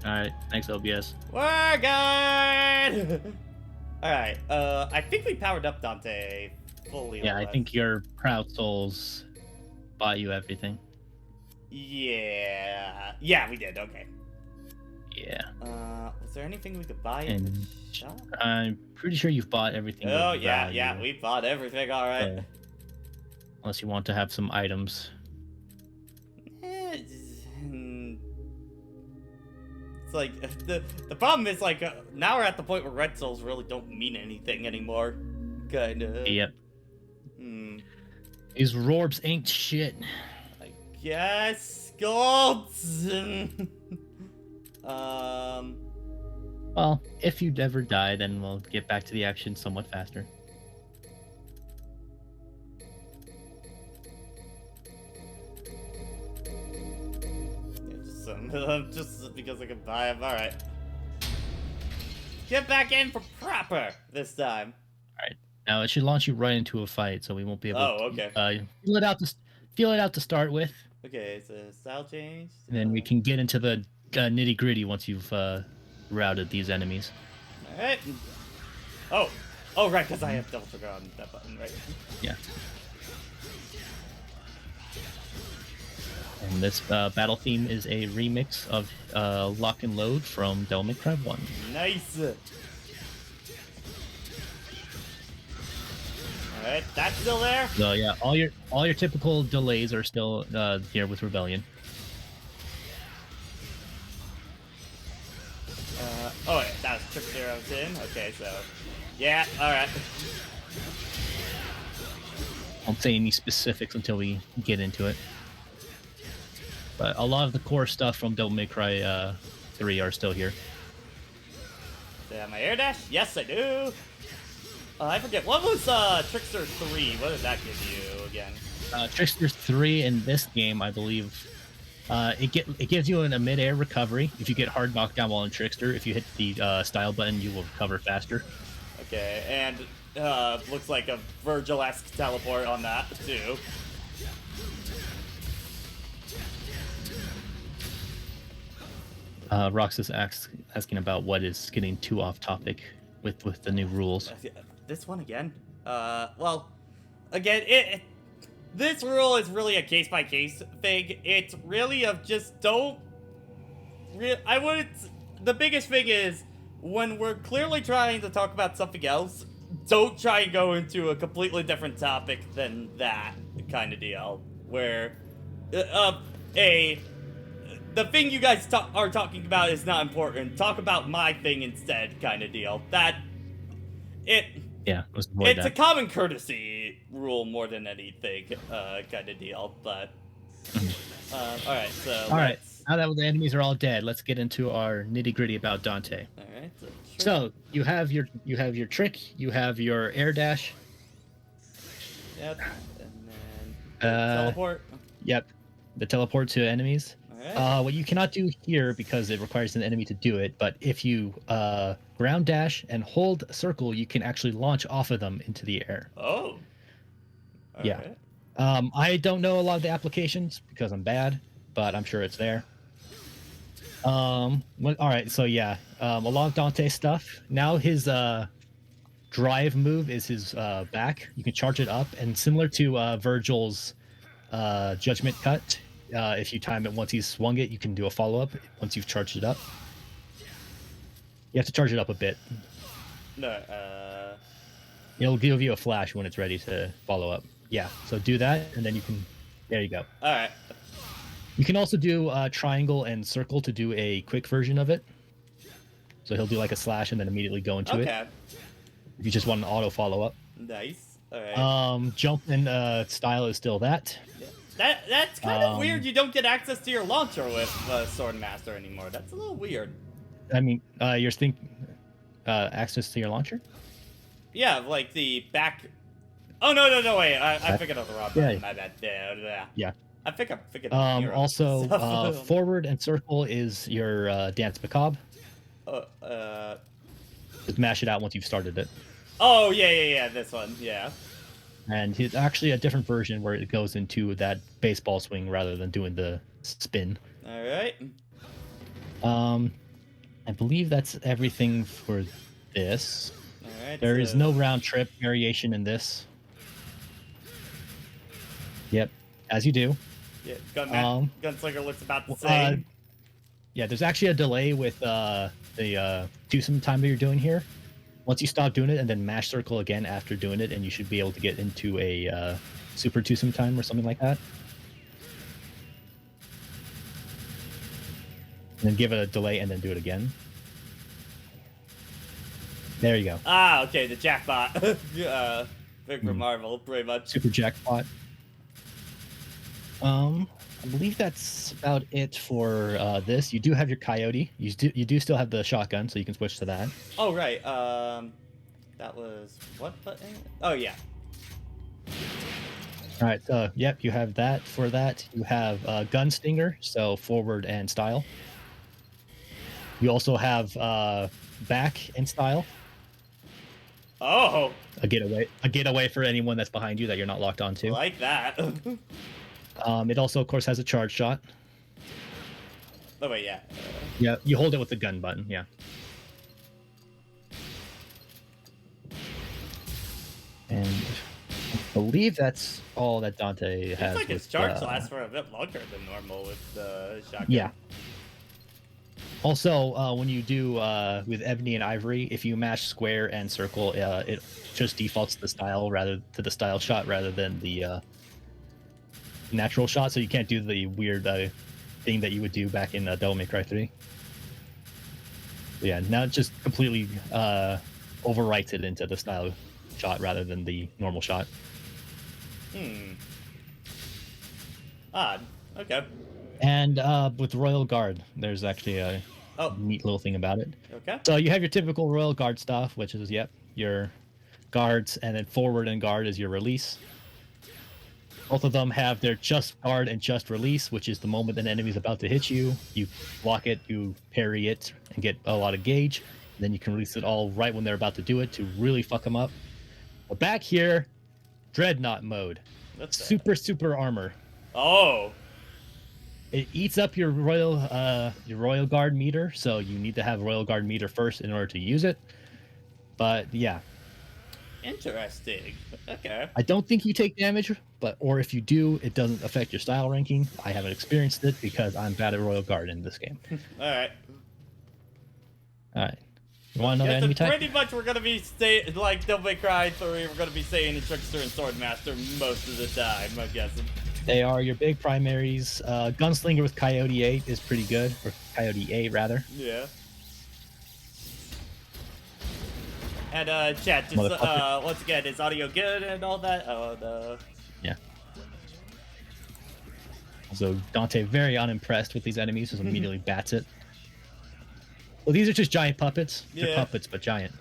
Alright, thanks, OBS. We're good! Alright, I think we powered up Dante fully Yeah, or I less. think your Proud Souls bought you everything. Yeah. Yeah, we did, okay. Yeah. Was there anything we could buy in the And shop? I'm pretty sure you've bought everything of Oh, yeah, value. we bought everything, alright. So, unless you want to have some items. It's like, the problem is, like, now we're at the point where red souls really don't mean anything anymore. Kinda. Yep. Hmm. These Rorbs ain't shit. I guess golds. Well, if you ever die, then we'll get back to the action somewhat faster. Yeah, just because I can buy them. All right. Get back in for proper this time. Alright. Now, it should launch you right into a fight, so we won't be able Oh, to okay. feel it out to start with, Okay, it's a style change. and then we can get into the nitty-gritty once you've routed these enemies. All right. Oh, oh, right, because I have double trigger on that button, right? Yeah. And this battle theme is a remix of Lock and Load from Devil May Cry 1. Nice. All right, that's still there. So yeah, all your typical delays are still here with Rebellion. Oh, wait, that was trick 0 in. Okay, so yeah, all right. Won't say any specifics until we get into it. But a lot of the core stuff from Devil May Cry 3 are still here. Do I have my air dash? Yes, I do. I forget. What was Trickster 3? What did that give you again? Trickster 3 in this game, I believe, it gives you a mid-air recovery if you get hard knocked down while in Trickster. If you hit the style button, you will recover faster. Okay, and looks like a Virgil-esque teleport on that too. Rox is asking about what is getting too off topic with the new rules. This one again? Well, again, this rule is really a case-by-case thing. It's really of just don't... I wouldn't... The biggest thing is, when we're clearly trying to talk about something else, don't try and go into a completely different topic than that kind of deal. Where, the thing you guys are talking about is not important. Talk about my thing instead, kind of deal. Yeah, let's avoid it's that. a common courtesy rule more than anything, kind of deal. But all right, so All right, now that the enemies are all dead, let's get into our nitty gritty about Dante. All right. So you have your trick, you have your air dash. Yep. And then teleport. Yep, the teleport to enemies. All right. What you cannot do here because it requires an enemy to do it, but if you ground dash and hold circle, you can actually launch off of them into the air. Oh. All yeah. Right. I don't know a lot of the applications because I'm bad, but I'm sure it's there. All right, so yeah, a lot of Dante stuff. Now his drive move is his back. You can charge it up, and similar to Virgil's Judgment Cut, if you time it once he's swung it, you can do a follow-up once you've charged it up. You have to charge it up a bit. No, It'll give you a flash when it's ready to follow up. Yeah, so do that, and then you can... There you go. All right. You can also do triangle and circle to do a quick version of it. So he'll do like a slash and then immediately go into it. If you just want an auto follow-up. Nice. All right. Jump and style is still that. That's kind of weird. You don't get access to your launcher with Sword Master anymore. That's a little weird. I mean, you're thinking access to your launcher? Yeah, like the back. Oh no! Wait, I figured out the wrong button. My bad. Yeah. I think I figured out Nero also, stuff. forward and circle is your Dance Macabre. Just mash it out once you've started it. Oh yeah. This one, yeah. And it's actually a different version where it goes into that baseball swing rather than doing the spin. All right. I believe that's everything for this. All right, There is so no round trip variation in this. Yep, as you do. yeah, Um, Gunslinger looks about the uh, same. yeah, there's actually a delay with the twosome time that you're doing here. Once you stop doing it and then mash circle again after doing it, and you should be able to get into a super twosome time or something like that. And then give it a delay and then do it again. There you go. Ah, okay, the jackpot. Big for Mm, Marvel, pretty much. super jackpot. I believe that's about it for this. You do have your coyote. You do still have the shotgun, so you can switch to that. Oh right. That was what button? Oh yeah. All right. So yep, you have that. For that, you have gunstinger, so forward and style. You also have back and style. Oh, A getaway for anyone that's behind you that you're not locked onto. like that. It also, of course, has a charge shot. Oh wait, yeah. Yeah, you hold it with the gun button. Yeah. And I believe that's all that Dante Seems has. like his With, charge lasts for a bit longer than normal with the shotgun. yeah. Also, when you do with Ebony and Ivory, if you mash square and circle, it just defaults to the style shot rather than the natural shot. So you can't do the weird thing that you would do back in Devil May Cry 3. So yeah, now it just completely overwrites it into the style shot rather than the normal shot. Hmm. Odd. Okay. And with Royal Guard, there's actually a Oh. neat little thing about it. Okay. So you have your typical Royal Guard stuff, which is, yep, your guards, and then forward and guard is your release. Both of them have their just guard and just release, which is the moment an enemy is about to hit you. You block it, you parry it, and get a lot of gauge. Then you can release it all right when they're about to do it to really fuck them up. But back here, Dreadnought mode. What's that? Super armor. Oh. It eats up your Royal Guard meter, so you need to have Royal Guard meter first in order to use it. But yeah, Interesting. Okay. I don't think you take damage, or if you do, it doesn't affect your style ranking. I haven't experienced it because I'm bad at Royal Guard in this game. All right. All right, you want another Yeah, enemy so type? pretty much we're gonna be like Devil May Cry 3. We're gonna be saying the Trickster and Swordmaster most of the time, I'm guessing. They are your big primaries. Gunslinger with Coyote 8 is pretty good, or Coyote 8 rather. Yeah. And chat, just Motherfucker. once again, is audio good and all that? Oh no. Yeah. So Dante very unimpressed with these enemies, just immediately bats it. Well, these are just giant puppets. They're Yeah. puppets, but giant.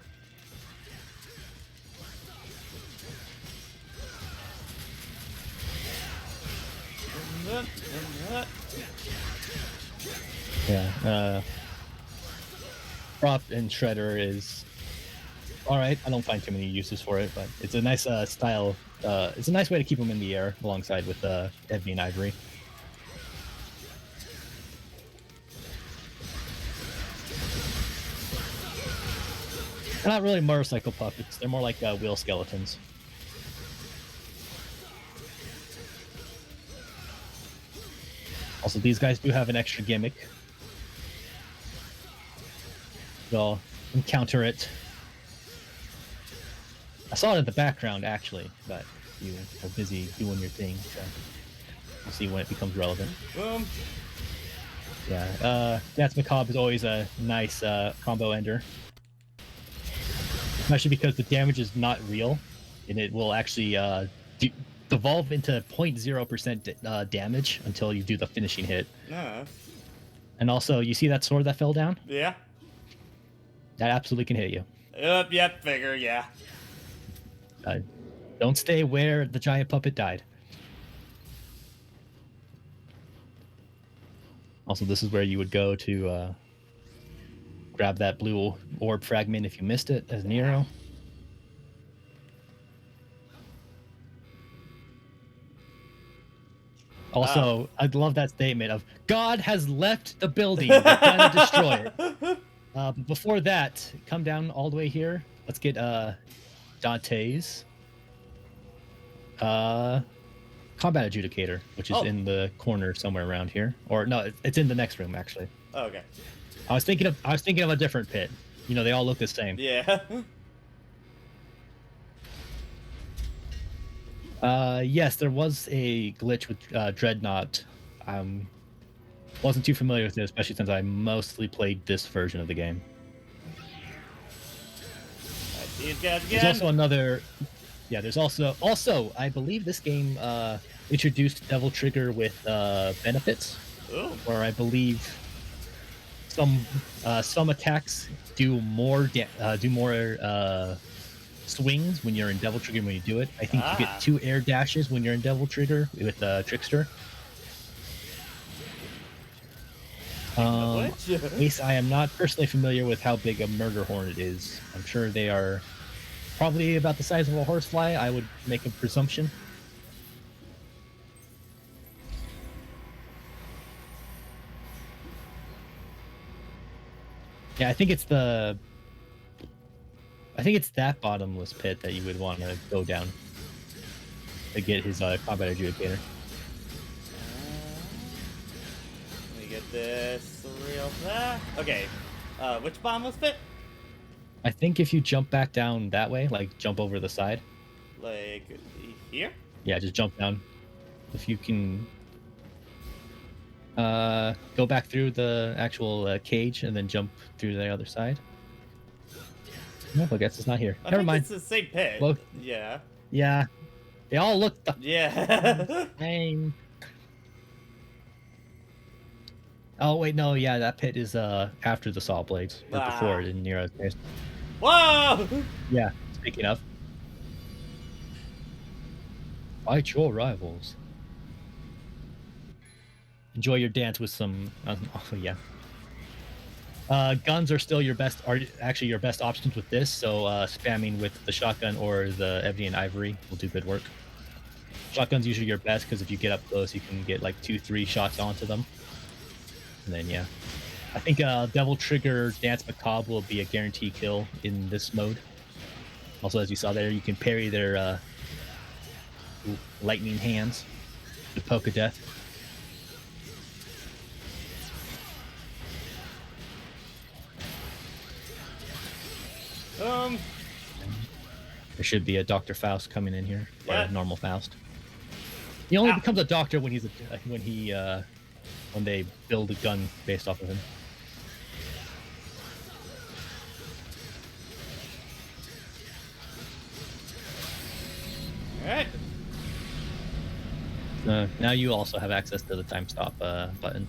Yeah. Prop and Shredder is all right. I don't find too many uses for it, but it's a nice style. It's a nice way to keep them in the air alongside with Ebony and Ivory. They're not really motorcycle puppets. They're more like wheel skeletons. Also, these guys do have an extra gimmick. They'll encounter it. I saw it in the background, actually, but you are busy doing your thing, so we'll see when it becomes relevant. Yeah, That's Macabre is always a nice combo ender. Especially because the damage is not real, and it will actually devolve into 0.0% damage until you do the finishing hit. No. And also, you see that sword that fell down? Yeah. That absolutely can hit you. Yep, figure, yeah. Don't stay where the giant puppet died. Also, this is where you would go to grab that blue orb fragment if you missed it as Nero. Also, I love that statement of God has left the building. We're trying to destroy it. But before that, come down all the way here. Let's get Dante's uh combat adjudicator, which is Oh, in the corner somewhere around here. Or no, it's in the next room actually. okay. I was thinking of a different pit. You know, they all look the same. Yeah. Yes, there was a glitch with Dreadnought. Wasn't too familiar with it, especially since I mostly played this version of the game. I see these guys There's again. also another. Yeah, there's also I believe this game introduced Devil Trigger with benefits, Ooh. where I believe some attacks do more swings when you're in Devil Trigger when you do it. I think you get Ah. 2 air dashes when you're in Devil Trigger with Trickster. Which? Ace, I am not personally familiar with how big a murder hornet is. I'm sure they are probably about the size of a horsefly. I would make a presumption. Yeah, I think it's that bottomless pit that you would want to go down to get his combat adjudicator. Let me get this real fast. Okay. Which bottomless pit? I think if you jump back down that way, like jump over the side, Like here? yeah, just jump down. If you can go back through the actual cage and then jump through the other side. Nope, I guess it's not here. I Never think mind. it's the same pit. Well, Yeah. yeah, they all look the Yeah. same. Oh wait, no, yeah, that pit is after the saw blades or before Ah. it in Nero's case. Whoa! Yeah, speaking of, fight your rivals. Enjoy your dance with some. Oh yeah. Guns are still are actually your best options with this. So spamming with the shotgun or the ebony and ivory will do good work. Shotgun's usually your best because if you get up close, you can get like 2, 3 shots onto them. And then yeah, I think Devil Trigger Dance Macabre will be a guarantee kill in this mode. Also, as you saw there, you can parry their lightning hands, the poke of death. Um. There should be a Dr. Faust coming in here, or Yeah. a normal Faust. He only Ow. becomes a doctor when when they build a gun based off of him. All right. Now you also have access to the time stop button.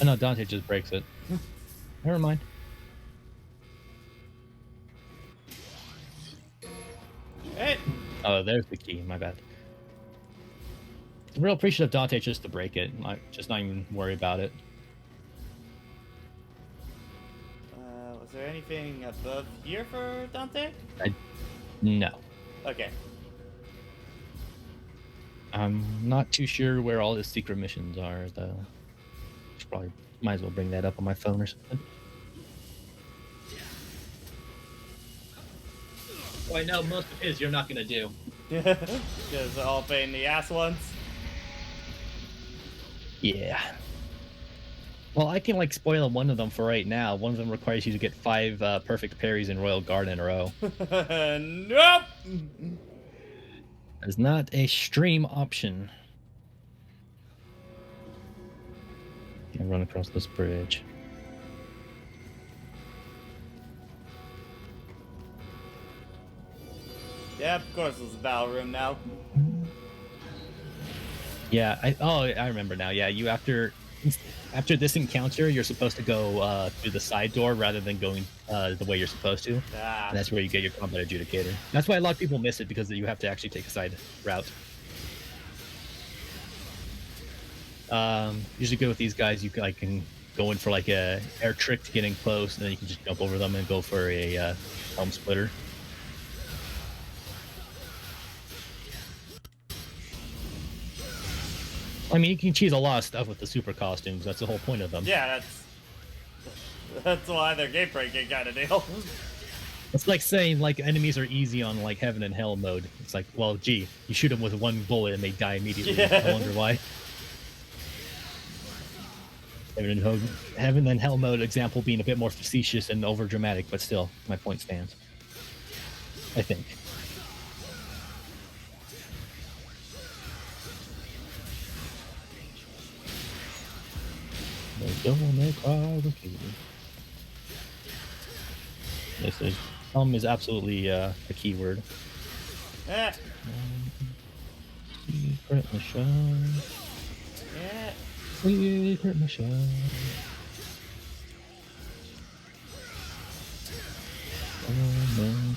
Oh no, Dante just breaks it. Never mind. Hey. Oh, there's the key. My bad. I'm real appreciative of Dante just to break it. Just not even worry about it. Was there anything above here for Dante? No. Okay. I'm not too sure where all his secret missions are, though. Should probably might as well bring that up on my phone or something. Oh, I know most of his you're not gonna do. Just all pain in the ass ones. Yeah. Well, I can like spoil one of them for right now. One of them requires you to get 5 perfect parries in Royal Guard in a row. Nope. That is not a stream option. Can run across this bridge. Yeah, of course it's a battle room now. Yeah, I remember now. Yeah, you after this encounter, you're supposed to go through the side door rather than going the way you're supposed to. Ah. And that's where you get your combat adjudicator. That's why a lot of people miss it because you have to actually take a side route. Usually good with these guys, you can going for like a air trick to getting close, and then you can just jump over them and go for a helm splitter. I mean, you can cheese a lot of stuff with the super costumes. That's the whole point of them. Yeah, that's why they're game breaking kind of deal. It's like saying like enemies are easy on like heaven and hell mode. It's like, well, gee, you shoot them with one bullet and they die immediately. Yeah. I wonder why. Heaven and hell mode example being a bit more facetious and over dramatic, but still, my point stands. I think. This is is absolutely a keyword. Eh. Secret mission. Yeah. Secret mission.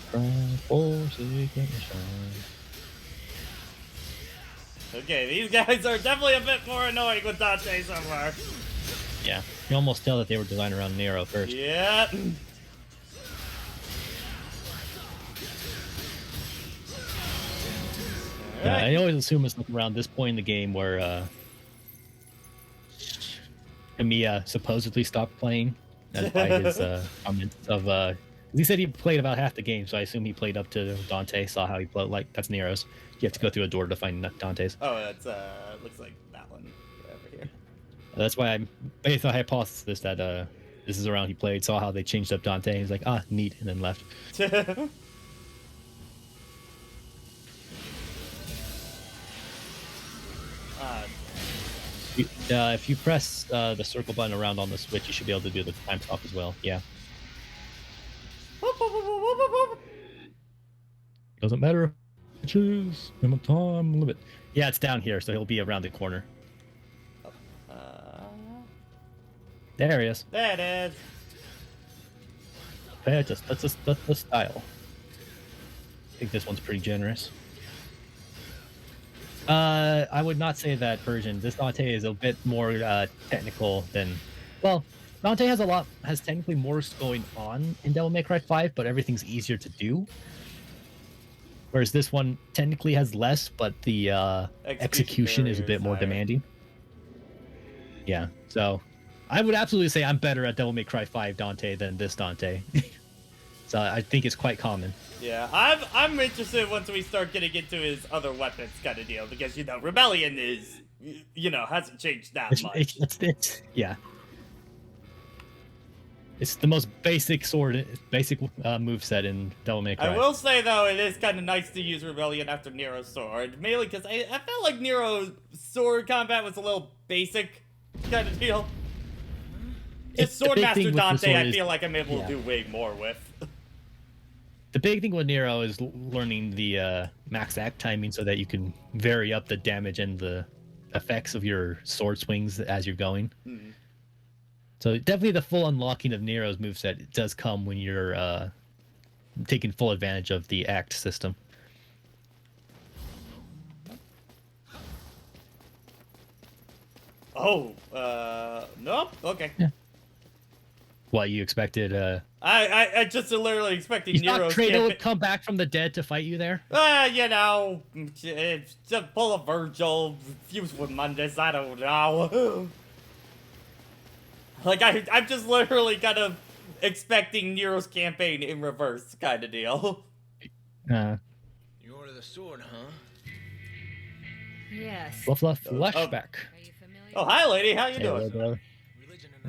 Cry for secret mission. Okay, these guys are definitely a bit more annoying with Dante so far. Yeah, you can almost tell that they were designed around Nero first. Yeah. Yeah, I always assume it's like around this point in the game where Kamiya supposedly stopped playing, as by his comments of he said he played about half the game, so I assume he played up to Dante, saw how he played. Like that's Nero's. You have to go through a door to find Dante's. Oh, that's looks like that one over here. That's why I based on hypothesis that this is around he played, saw how they changed up Dante. He's like, ah, neat, and then left. If you press the circle button around on the Switch, you should be able to do the time stop as well. Yeah. Doesn't matter. Choose time limit. Yeah, it's down here, so he'll be around the corner. There he is. There it is. Okay, that's the style. I think this one's pretty generous. I would not say that version. This Dante is a bit more technical than. Well, Dante has technically more going on in Devil May Cry 5, but everything's easier to do. Whereas this one technically has less, but the execution is a bit more demanding. Yeah, so I would absolutely say I'm better at Devil May Cry 5 Dante than this Dante. So I think it's quite common. Yeah, I'm interested once we start getting into his other weapons kind of deal, because you know Rebellion is hasn't changed that much. Yeah. It's the most basic moveset in Devil May Cry. I will say though, it is kind of nice to use Rebellion after Nero's sword, mainly because I felt like Nero's sword combat was a little basic kind of deal. Just Swordmaster Dante, I feel like I'm able to do way more with. The big thing with Nero is learning the max act timing so that you can vary up the damage and the effects of your sword swings as you're going. Mm. So definitely the full unlocking of Nero's moveset does come when you're taking full advantage of the act system. Oh, nope. Okay. Yeah. What you expected? I just literally expected You thought Nero's Kratos would come back from the dead to fight you there? Just pull a Virgil, fuse with Mundus, I don't know. Like, I'm just literally kind of expecting Nero's campaign in reverse kind of deal. You order the sword, huh? Yes. Flashback. Are you familiar? Oh, hi, lady. How you doing? Hello,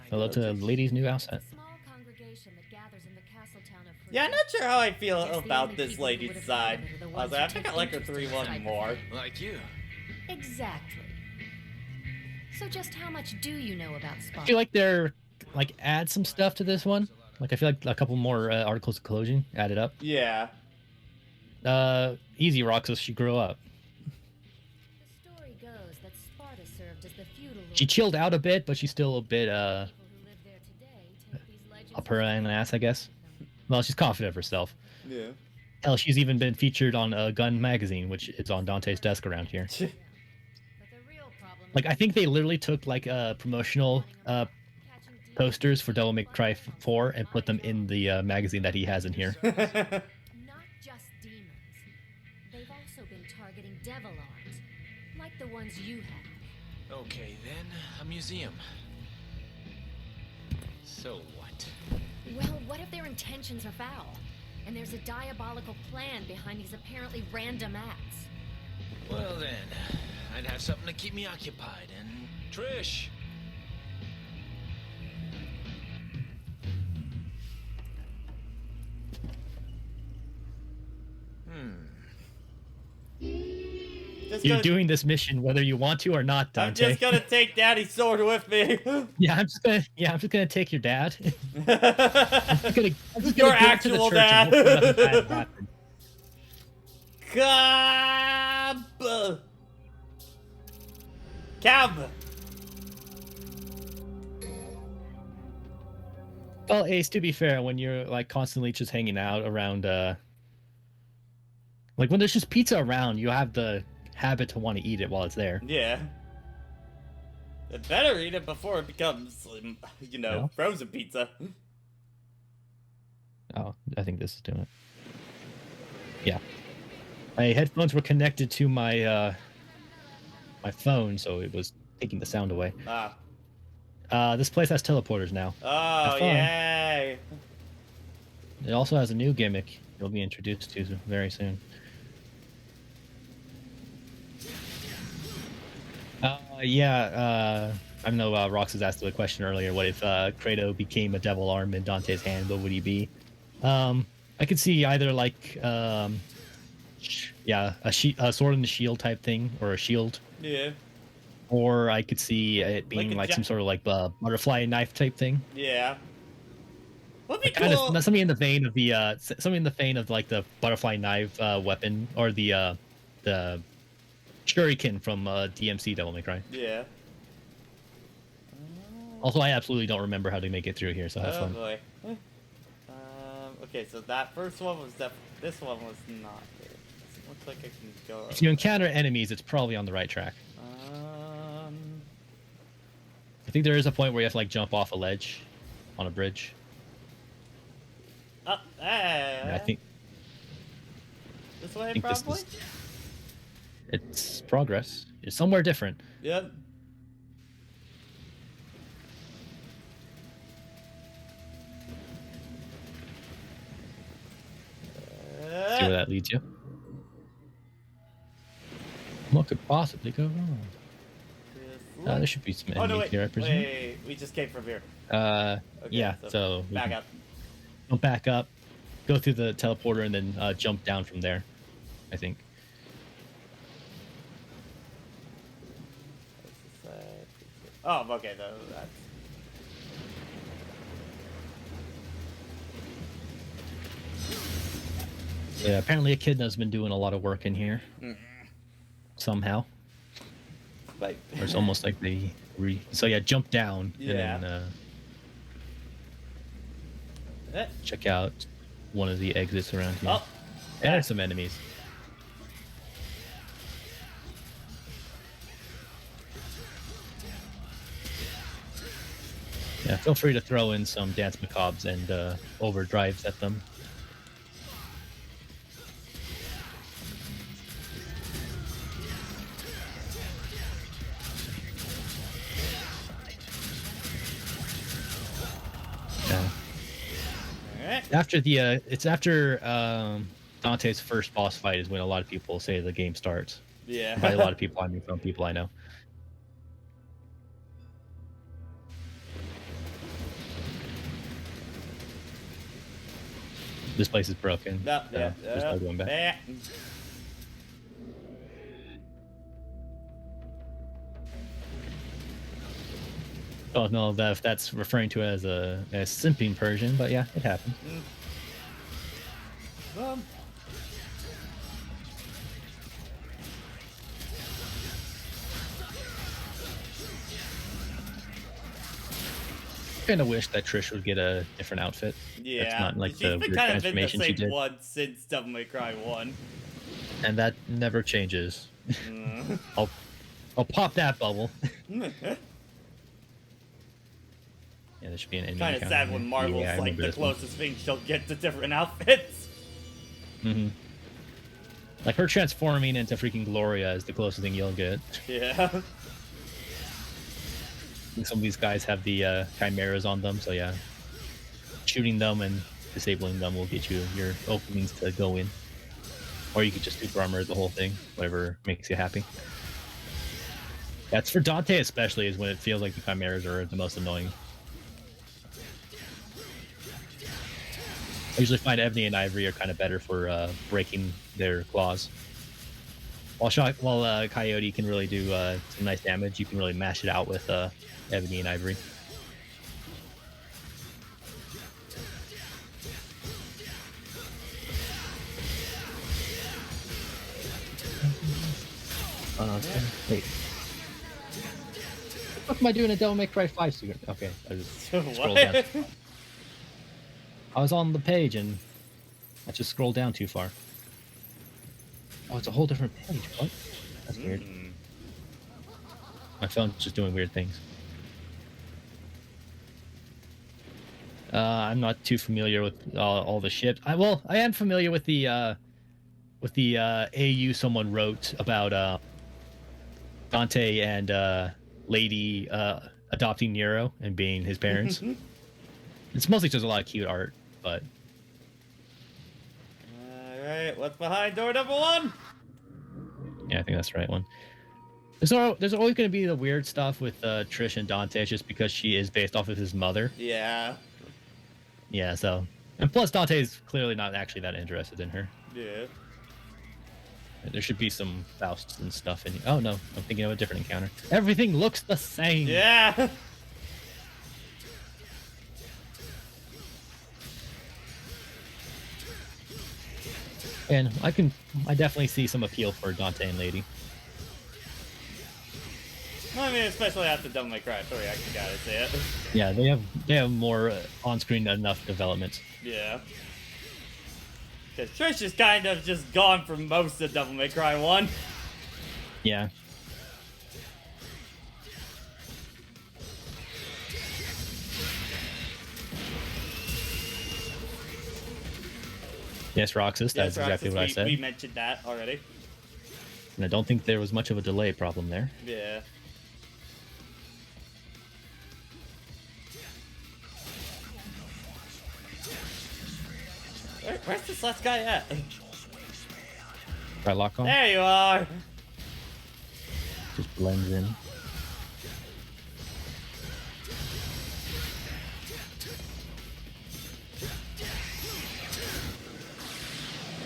hello to the lady's new outfit. Yeah, I'm not sure how I feel about this lady's side. I think I like her 3-1 more. Like you. Exactly. So just how much do you know about Spark? I feel like they're add some stuff to this one. Like I feel like a couple more articles of closing added up. Yeah. Easy Roxas, she grew up. The story goes that Sparta served as the feudal. She chilled out a bit, but she's still a bit up her own ass, I guess. Well, she's confident of herself. Yeah. Hell, she's even been featured on a Gun magazine, which is on Dante's desk around here. Like, I think they literally took like a promotional posters for Devil May Cry 4 and put them in the magazine that he has in here. Not just demons. They've also been targeting devil art, like the ones you have. Okay, then, a museum. So what? Well, what if their intentions are foul? And there's a diabolical plan behind these apparently random acts? Well then, I'd have something to keep me occupied, and Trish. Just You're gonna- doing this mission whether you want to or not, I'm Dante. just gonna take Daddy's sword with me. Yeah, I'm just gonna take your dad. I'm just gonna Your give it to the actual church and dad. hope nothing bad happens. Cab. Well, Ace, to be fair, when you're like constantly just hanging out around, like when there's just pizza around, you have the habit to want to eat it while it's there. Yeah. I better eat it before it becomes, No? frozen pizza. Oh, I think this is doing it. Yeah. My headphones were connected to my my phone, so it was taking the sound away. This place has teleporters now. Oh, Have fun. yay. It also has a new gimmick you'll be introduced to very soon. I know Rox has asked the question earlier. What if Kratos became a devil arm in Dante's hand? What would he be? I could see either like, a sword and the shield type thing, or a shield. Yeah. Or I could see it being Like a like some sort of like butterfly knife type thing. Yeah. What'd be Kind cool? of something in the vein of the something in the vein of like the butterfly knife weapon, or the shuriken from DMC Devil May Cry. Yeah. Also, I absolutely don't remember how to make it through here, so have Oh fun. boy. Okay, so that first one was this one was not good. It looks like I can go. If you encounter enemies, it's probably on the right track. I think there is a point where you have to like jump off a ledge on a bridge. And I think this way think this probably. is- it's progress. It's somewhere different. Yep. See where that leads you. What could possibly go wrong? There should be some Oh no! enemies Wait, here, I presume. wait, we just came from here. Yeah. So we back can up. jump back up, go through the teleporter, and then jump down from there. I think. Oh, okay. That's... Yeah. Apparently, Echidna's been doing a lot of work in here. Somehow. Like, Or it's almost like they so yeah, jump down Yeah. and then eh. check out one of the exits around here. Oh, And there's some enemies. Yeah, feel free to throw in some dance macabres and overdrives at them. Yeah. Alright. After the it's after Dante's first boss fight is when a lot of people say the game starts. Yeah. By a lot of people, I mean from people I know. This place is broken. No, so yeah, there's no going back. yeah. Don't know that if that's referring to as a simping Persian, but yeah, it happens. Kind of wish that Trish would get a different outfit. Yeah. That's not like She's the been weird kind of been the transformation she same did. one since Devil May Cry 1. And that never changes. Mm. I'll pop that bubble. Yeah, there should be an ending Kind of encounter sad here. when Marvel's Yeah, I like remember the this one. closest thing she'll get to different outfits. Mm-hmm. Like her transforming into freaking Gloria is the closest thing you'll get. Yeah. I think some of these guys have the chimeras on them, so yeah, shooting them and disabling them will get you your openings to go in. Or you could just super armor the whole thing, whatever makes you happy. That's for Dante especially is when it feels like the chimeras are the most annoying. I usually find Ebony and Ivory are kind of better for breaking their claws. While Coyote can really do some nice damage, you can really mash it out with Ebony and Ivory. Wait. What am I doing in Devil May Cry 5 secret? Okay, I just scrolled down. What? I was on the page and I just scrolled down too far. Oh, it's a whole different page. What? That's weird. My phone's just doing weird things. I'm not too familiar with all the ships. I am familiar with the AU someone wrote about Dante and Lady adopting Nero and being his parents. It's mostly just a lot of cute art, but Alright, what's behind door number 1? yeah, I think that's the right one. There's always going to be the weird stuff with Trish and Dante, just because she is based off of his mother. Yeah. Yeah, so and plus Dante's clearly not actually that interested in her. Yeah. There should be some Fausts and stuff in. Oh no, I'm thinking of a different encounter. Everything looks the same. Yeah. And I definitely see some appeal for Dante and Lady. I mean, especially after Devil May Cry 3, I gotta say it. Yeah, they have more on-screen enough development. Yeah. Because Trish is kind of just gone for most of Devil May Cry 1. Yeah. Yes, Roxas, that's exactly what I said. We mentioned that already. And I don't think there was much of a delay problem there. Yeah. Where's this last guy at? Try lock on. There you are! Just blends in.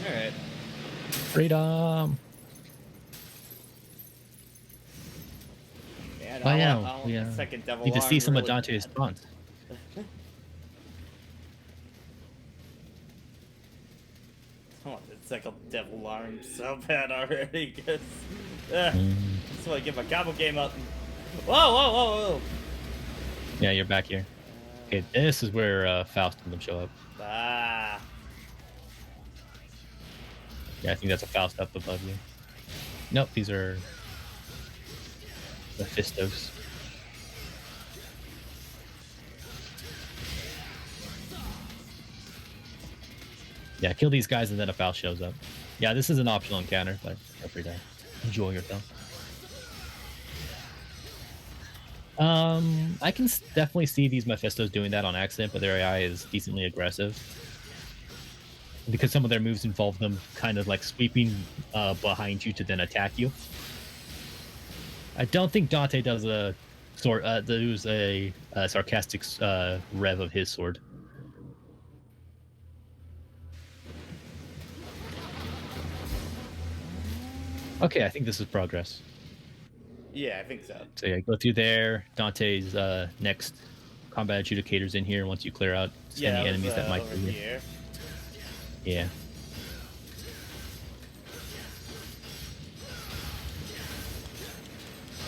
Alright. Freedom. Man, Oh I yeah, want we a second Devil need to see Arm some of really Dante's bad. taunts. I want the second Devil Arm so bad already, because I just want to get my combo game up. Whoa, whoa, whoa, whoa! Yeah, you're back here. Okay, this is where Faust and them show up. Ah. Yeah, I think that's a Faust up above you. Nope, these are Mephistos. Yeah, kill these guys and then a Faust shows up. Yeah, this is an optional encounter, but feel free to enjoy yourself. I can definitely see these Mephistos doing that on accident, but their AI is decently aggressive. Because some of their moves involve them kind of like sweeping behind you to then attack you. I don't think Dante does a sarcastic rev of his sword. Okay, I think this is progress. Yeah, I think so. So yeah, go through there. Dante's next combat adjudicators in here once you clear out Yeah, any enemies that might over be here. here. Yeah.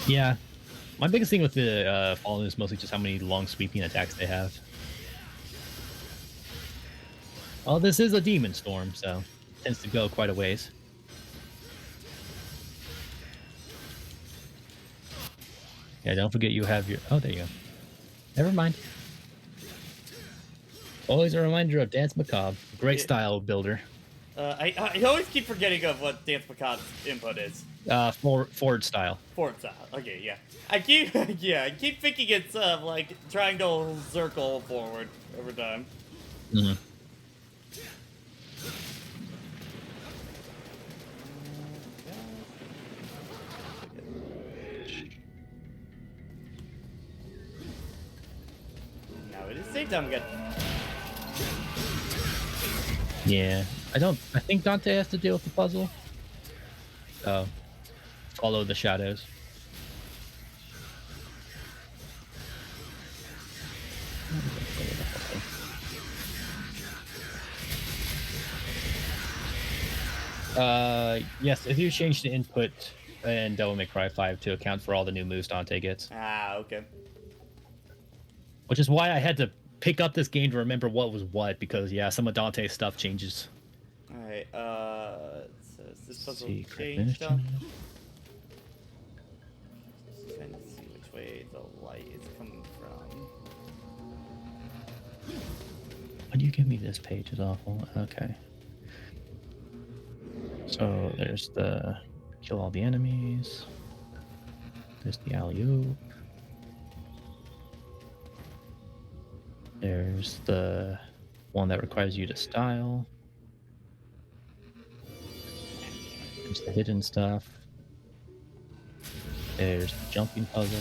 Yeah. My biggest thing with the Fallen is mostly just how many long sweeping attacks they have. Well, this is a demon storm, so it tends to go quite a ways. Yeah, don't forget you have your... Oh, there you go. Never mind. Always a reminder of Dance Macabre. Great Yeah. style builder. I always keep forgetting of what Dance Macabre's input is. Forward style. Forward style. Okay, yeah. I keep I keep thinking it's like triangle, circle, forward every time. Mm-hmm. Now it is save time again. Yeah. I think Dante has to deal with the puzzle. Oh. Follow the shadows. Yes, if you change the input in Devil May Cry 5 to account for all the new moves Dante gets. Ah, okay. Which is why I had to pick up this game to remember what was what, because yeah, some of Dante's stuff changes. Alright, so is this puzzle Secret change stuff? mission. Just trying to see which way the light is coming from. Why do you give me this page? Is awful. Okay. So there's the kill all the enemies. There's the alley-oop. There's the one that requires you to style. There's the hidden stuff. There's the jumping puzzle.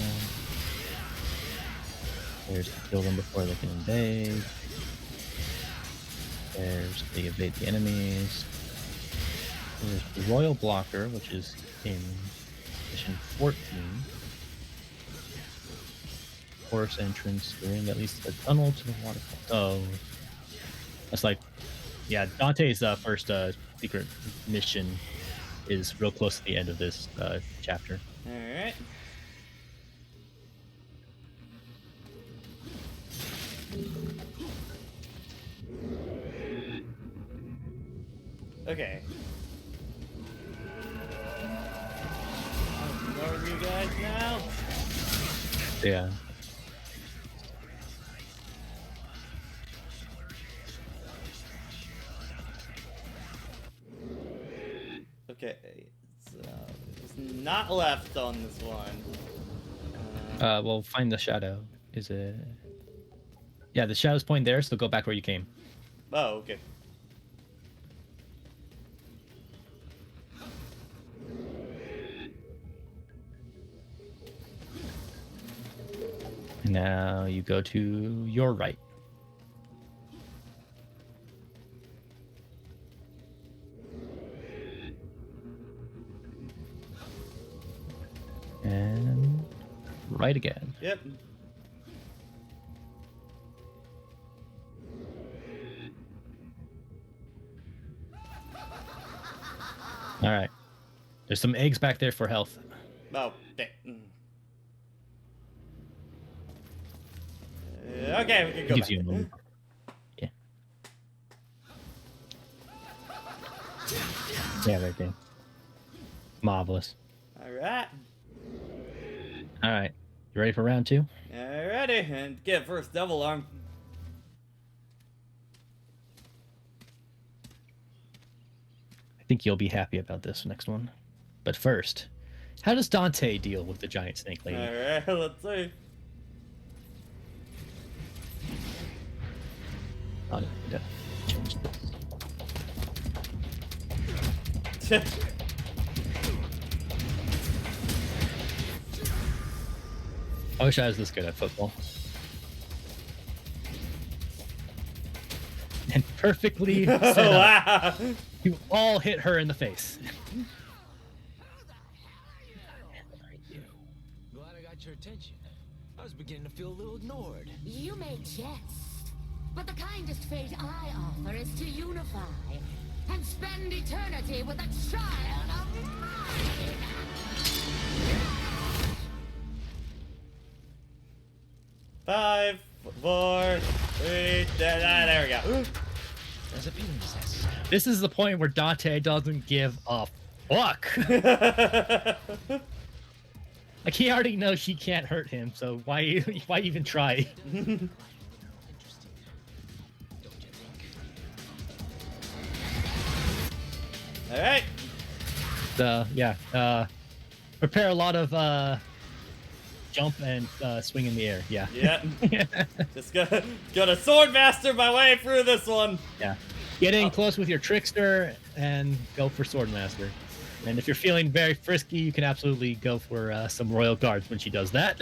There's the kill them before they can invade. There's the evade the enemies. There's the royal blocker, which is in mission 14. Forest entrance during at least a tunnel to the waterfall. Oh, that's like, yeah. Dante's first secret mission is real close to the end of this chapter. All right. Okay. I'll ignore you guys now. Yeah. Okay, so there's not left on this one. Well, find the shadow. Is it? Yeah, the shadow's pointing there, so go back where you came. Oh, okay. Now you go to your right. And right again. Yep. All right. There's some eggs back there for health. Oh, okay, we can go Gives back. you a moment. Yeah. Yeah, right there. Marvelous. All right. All right. You ready for round 2? Alrighty, and get first double arm. I think you'll be happy about this next one. But first, how does Dante deal with the giant snake lady? Alright, let's see. I need to change this. I wish I was this good at football. And perfectly set up. Wow. You all hit her in the face. Glad I got your attention. I was beginning to feel a little ignored. You may jest, but the kindest fate I offer is to unify and spend eternity with a child of mine. 5, 4, 3, there we go. There's a feeling disaster. This is the point where Dante doesn't give a fuck. Like, he already knows she can't hurt him, so why even try? Interesting. All right. Prepare a lot of jump and swing in the air. Yeah. Yeah. Just gonna sword master my way through this one. Yeah. Get in Oh. close with your trickster and go for swordmaster. And if you're feeling very frisky, you can absolutely go for some royal guards when she does that.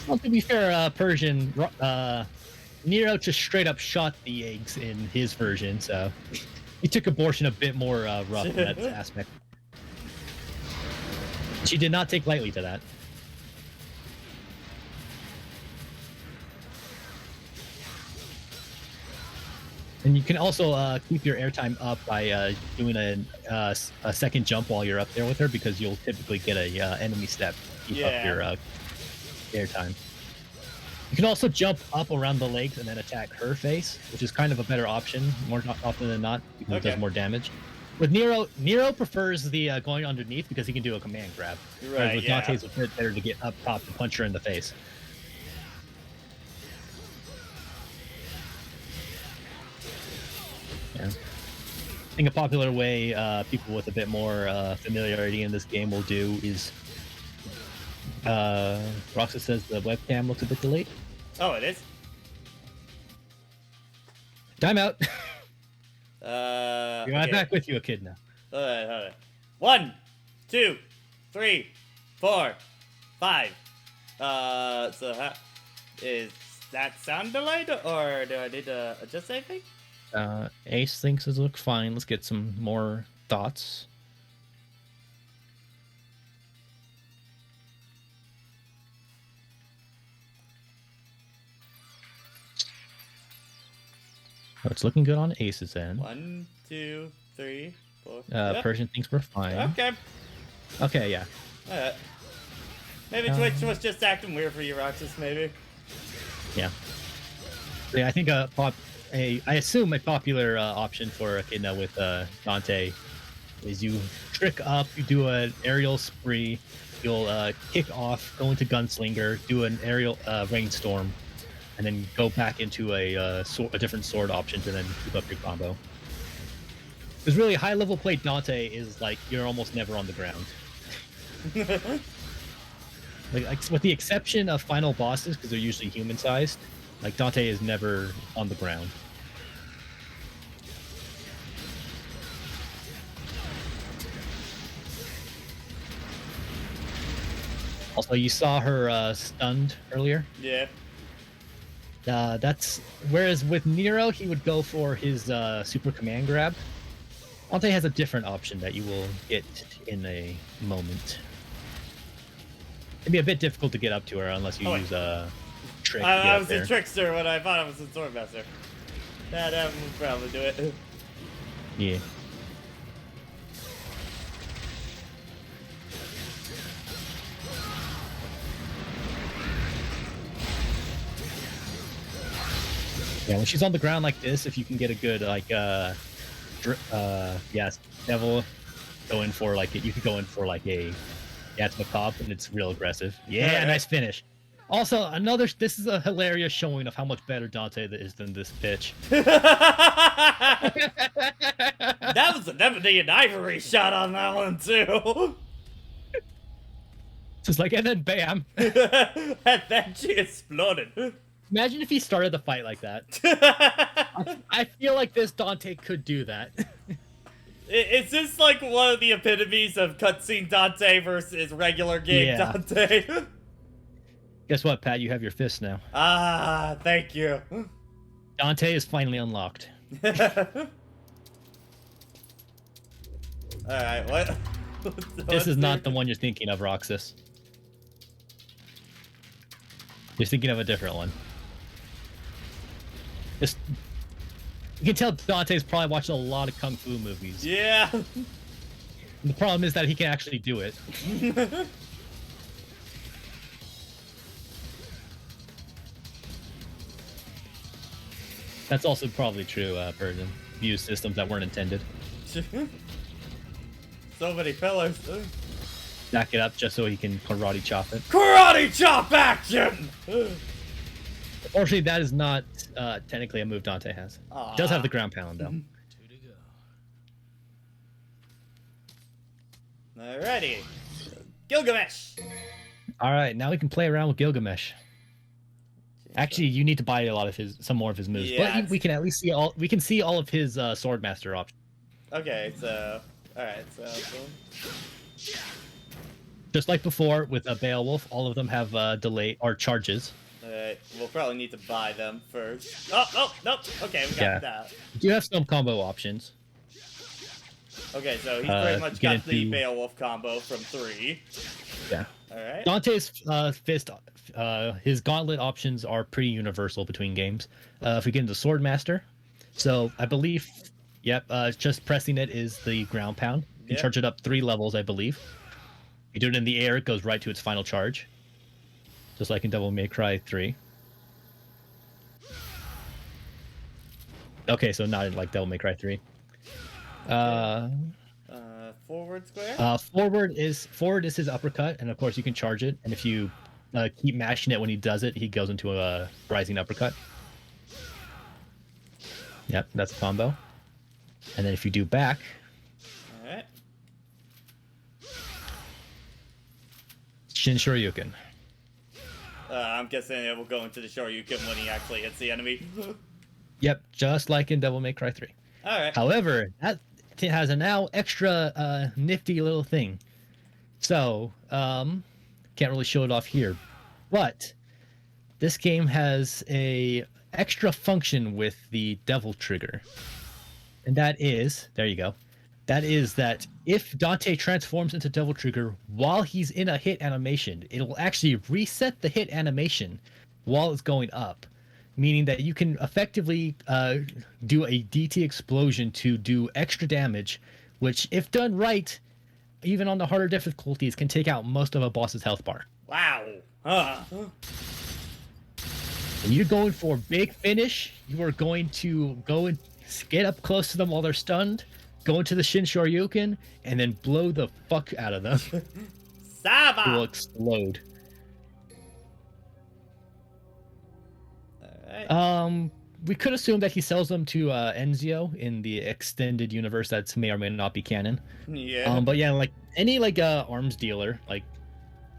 Well, to be fair, Nero just straight up shot the eggs in his version, so he took abortion a bit more rough in that aspect. She did not take lightly to that. And you can also keep your airtime up by doing a second jump while you're up there with her, because you'll typically get a enemy step to keep up your airtime. You can also jump up around the legs and then attack her face, which is kind of a better option, more often than not, because it does more damage. With Nero prefers the going underneath because he can do a command grab. Right, with yeah. Dante's, it's a bit better to get up top to punch her in the face. Yeah. I think a popular way people with a bit more familiarity in this game will do is Roxa says the webcam looks a bit delayed. Oh, it is? Timeout. Okay. I'm back with you, Echidna. Hold on. 1, 2, 3, 4, 5. So how is that sound delayed, or do I need to adjust anything? Ace thinks it looks fine. Let's get some more thoughts. Oh, it's looking good on Ace's end. 1, 2, 3, 4. Yep. Persian thinks we're fine. Okay. Okay, yeah. Alright. Maybe Twitch was just acting weird for you, Roxas, maybe. Yeah. Yeah, I think I assume a popular option for Echidna with Dante is you trick up, you do an aerial spree, you'll kick off, go into Gunslinger, do an aerial rainstorm, and then go back into a different sword option to then keep up your combo. Because really, high level play Dante is like you're almost never on the ground. like with the exception of final bosses, because they're usually human sized, like Dante is never on the ground. Also, you saw her stunned earlier. Yeah. That's whereas with Nero, he would go for his super command grab. Dante has a different option that you will get in a moment. It'd be a bit difficult to get up to her unless you use a trick. I was a trickster when I thought I was a swordmaster. That would probably do it. Yeah. Yeah, when she's on the ground like this, if you can get a good devil, go in for like you could go in for like a it's macabre and it's real aggressive. Yeah, nice finish. Also, this is a hilarious showing of how much better Dante is than this bitch. That was an ebony and ivory shot on that one too. Just like, and then bam. And then she exploded. Imagine if he started the fight like that. I feel like this Dante could do that. Is this like one of the epitomes of cutscene Dante versus regular game Dante? Guess what, Pat? You have your fist now. Ah, thank you. Dante is finally unlocked. Alright, what? This is not the one you're thinking of, Roxas. You're thinking of a different one. You can tell Dante's probably watched a lot of kung fu movies. Yeah. The problem is that he can actually do it. That's also probably true, Persian. Use systems that weren't intended. So many pillars. Back it up just so he can karate chop it. Karate chop action! Unfortunately, that is not technically a move Dante has. It does have the ground pound though. 2 to go. Alrighty. Gilgamesh. All right, now we can play around with Gilgamesh. Actually, you need to buy some more of his moves, Yeah, but we can at least see all of his Swordmaster options. Okay, so alright, so boom. Just like before with Beowulf, all of them have delay or charges. Alright, we'll probably need to buy them first. Oh, nope. Okay, we got that. You do have some combo options. Okay, so he's pretty much get got the into- Beowulf combo from 3. Yeah. Alright. Dante's fist, his gauntlet options are pretty universal between games. If we get into Swordmaster, so I believe, just pressing it is the ground pound. You can Yeah. charge it up 3 levels, I believe. You do it in the air, it goes right to its final charge. Just like in Devil May Cry 3. Okay, so not like Devil May Cry 3. Forward square? Forward is his uppercut, and of course you can charge it. And if you keep mashing it when he does it, he goes into a rising uppercut. Yep, that's a combo. And then if you do back, Alright. Shin Shoryuken. I'm guessing it will go into the Shoryuken when he actually hits the enemy. Yep, just like in Devil May Cry 3. Alright. However, that has a now extra nifty little thing. So, can't really show it off here, but this game has a extra function with the Devil Trigger, and that is that if Dante transforms into Devil Trigger while he's in a hit animation, it will actually reset the hit animation while it's going up, meaning that you can effectively do a DT explosion to do extra damage, which, if done right, even on the harder difficulties, can take out most of a boss's health bar. Wow. Huh. When you're going for big finish, you are going to go and get up close to them while they're stunned, go into the Shin Shoryuken, and then blow the fuck out of them. It will Saba! explode. Alright. We could assume that he sells them to Enzio in the extended universe that may or may not be canon. Yeah. But yeah, like any arms dealer, like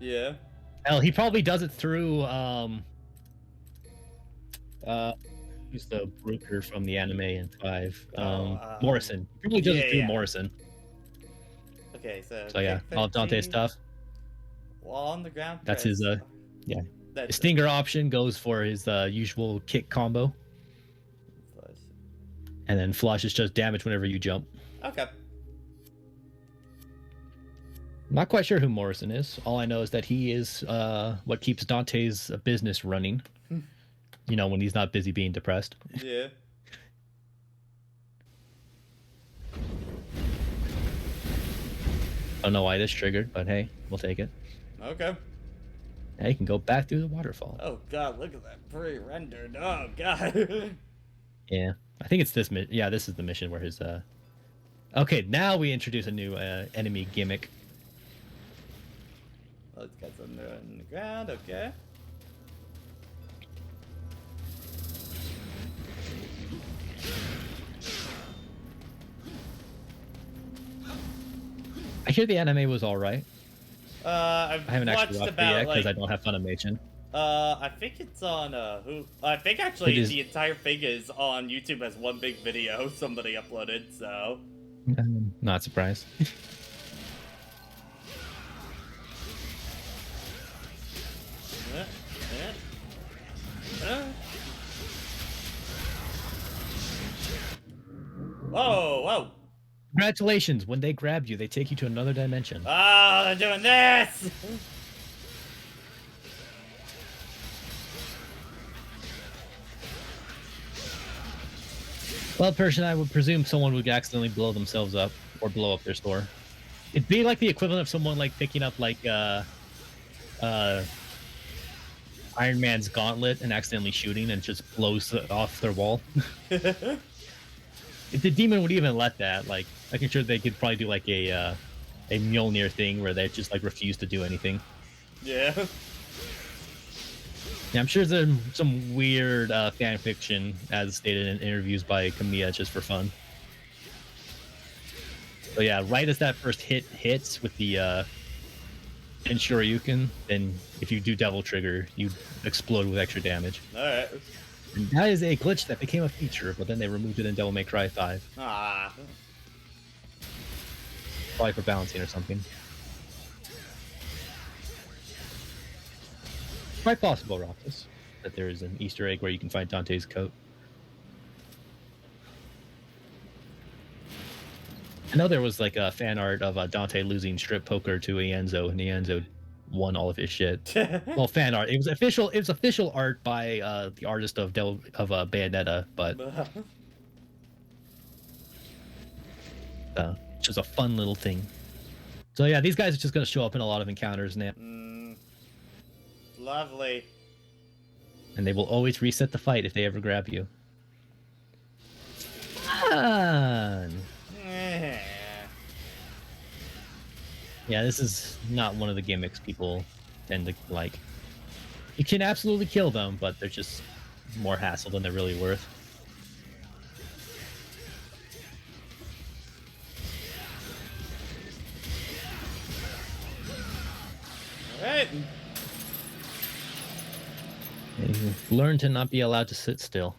Yeah. hell, he probably does it through who's the broker from the anime in 5? Morrison. He probably does it through yeah. Morrison. Okay, so. So yeah, kick all of Dante's 15, stuff. Wall on the ground. That's his press. yeah. That's His Stinger option goes for his usual kick combo, and then Flush is just damage whenever you jump. Okay. Not quite sure who Morrison is. All I know is that he is what keeps Dante's business running. You know, when he's not busy being depressed. Yeah. Don't know why this triggered, but hey, we'll take it. Okay. Now you can go back through the waterfall. Oh god, look at that pre-rendered. Oh god. Yeah, I think it's this. Yeah, this is the mission where his. Okay, now we introduce a new enemy gimmick. Oh, it's got some on the ground. Okay. I hear the anime was all right. I haven't watched actually watched it about yet because like I don't have Funimation. I think it's on who? I think actually It is- the entire thing is on YouTube as one big video somebody uploaded. So Not surprised. Whoa, whoa! Congratulations! When they grab you, they take you to another dimension. Oh, they're doing this! Well, person, I would presume someone would accidentally blow themselves up or blow up their store. It'd be like the equivalent of someone like picking up like Iron Man's gauntlet and accidentally shooting and just blows it off their wall. If the demon would even let that, like, I'm sure they could probably do like a Mjolnir thing where they just like refuse to do anything. Yeah. Yeah, I'm sure there's some weird fan fiction, as stated in interviews by Kamiya, just for fun. So yeah, right as that first hit hits with the Shoryuken, then if you do Devil Trigger, you explode with extra damage. All right. And that is a glitch that became a feature, but then they removed it in Devil May Cry 5. Ah. Probably for balancing or something. Quite possible, Roxas, that there is an Easter egg where you can find Dante's coat. I know there was like a fan art of Dante losing strip poker to Ienzo, and Ienzo won all of his shit. Well, fan art. It was official. It was official art by the artist of Bayonetta, but which is a fun little thing. So yeah, these guys are just gonna show up in a lot of encounters now, Lovely. and they will always reset the fight if they ever grab you. Fun. Yeah, this is not one of the gimmicks people tend to like. You can absolutely kill them, but they're just more hassle than they're really worth. Alright. You learn to not be allowed to sit still.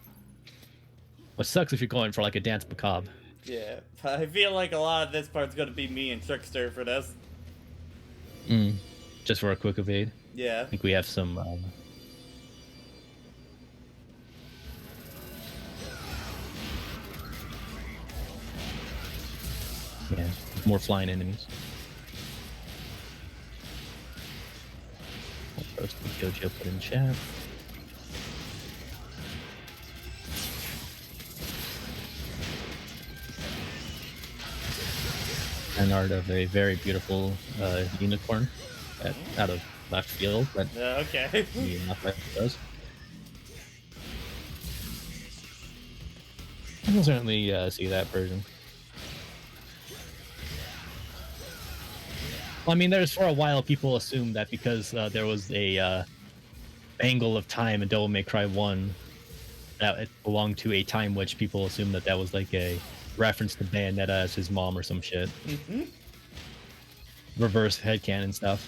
Which sucks if you're going for like a dance macabre. Yeah. I feel like a lot of this part's gonna be me and Trickster for this. Just for a quick evade. Yeah. I think we have some yeah, more flying enemies. I'll post the Jojo put in chat. An art of a very beautiful unicorn out of left field, but Okay. enough like it does. I can certainly see that version. Well, I mean, there's for a while people assumed that because there was a angle of time in Devil May Cry 1 that it belonged to a time witch, people assumed that that was like a reference to Bayonetta as his mom or some shit. Reverse headcanon stuff.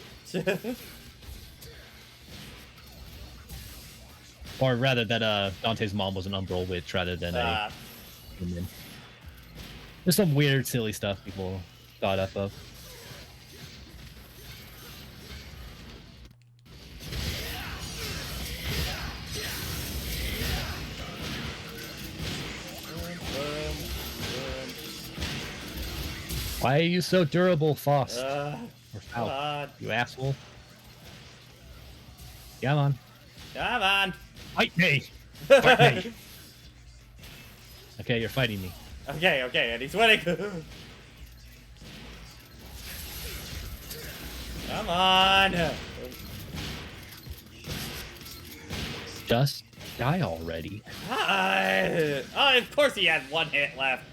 Or rather that Dante's mom was an umbral witch rather than a human. There's some weird, silly stuff people thought up of. Why are you so durable, Faust? Or Faust, you asshole. Come on. Come on. Fight me! Fight me! Okay, you're fighting me. Okay, and he's winning. Come on. Just die already. Oh, of course he had one hit left.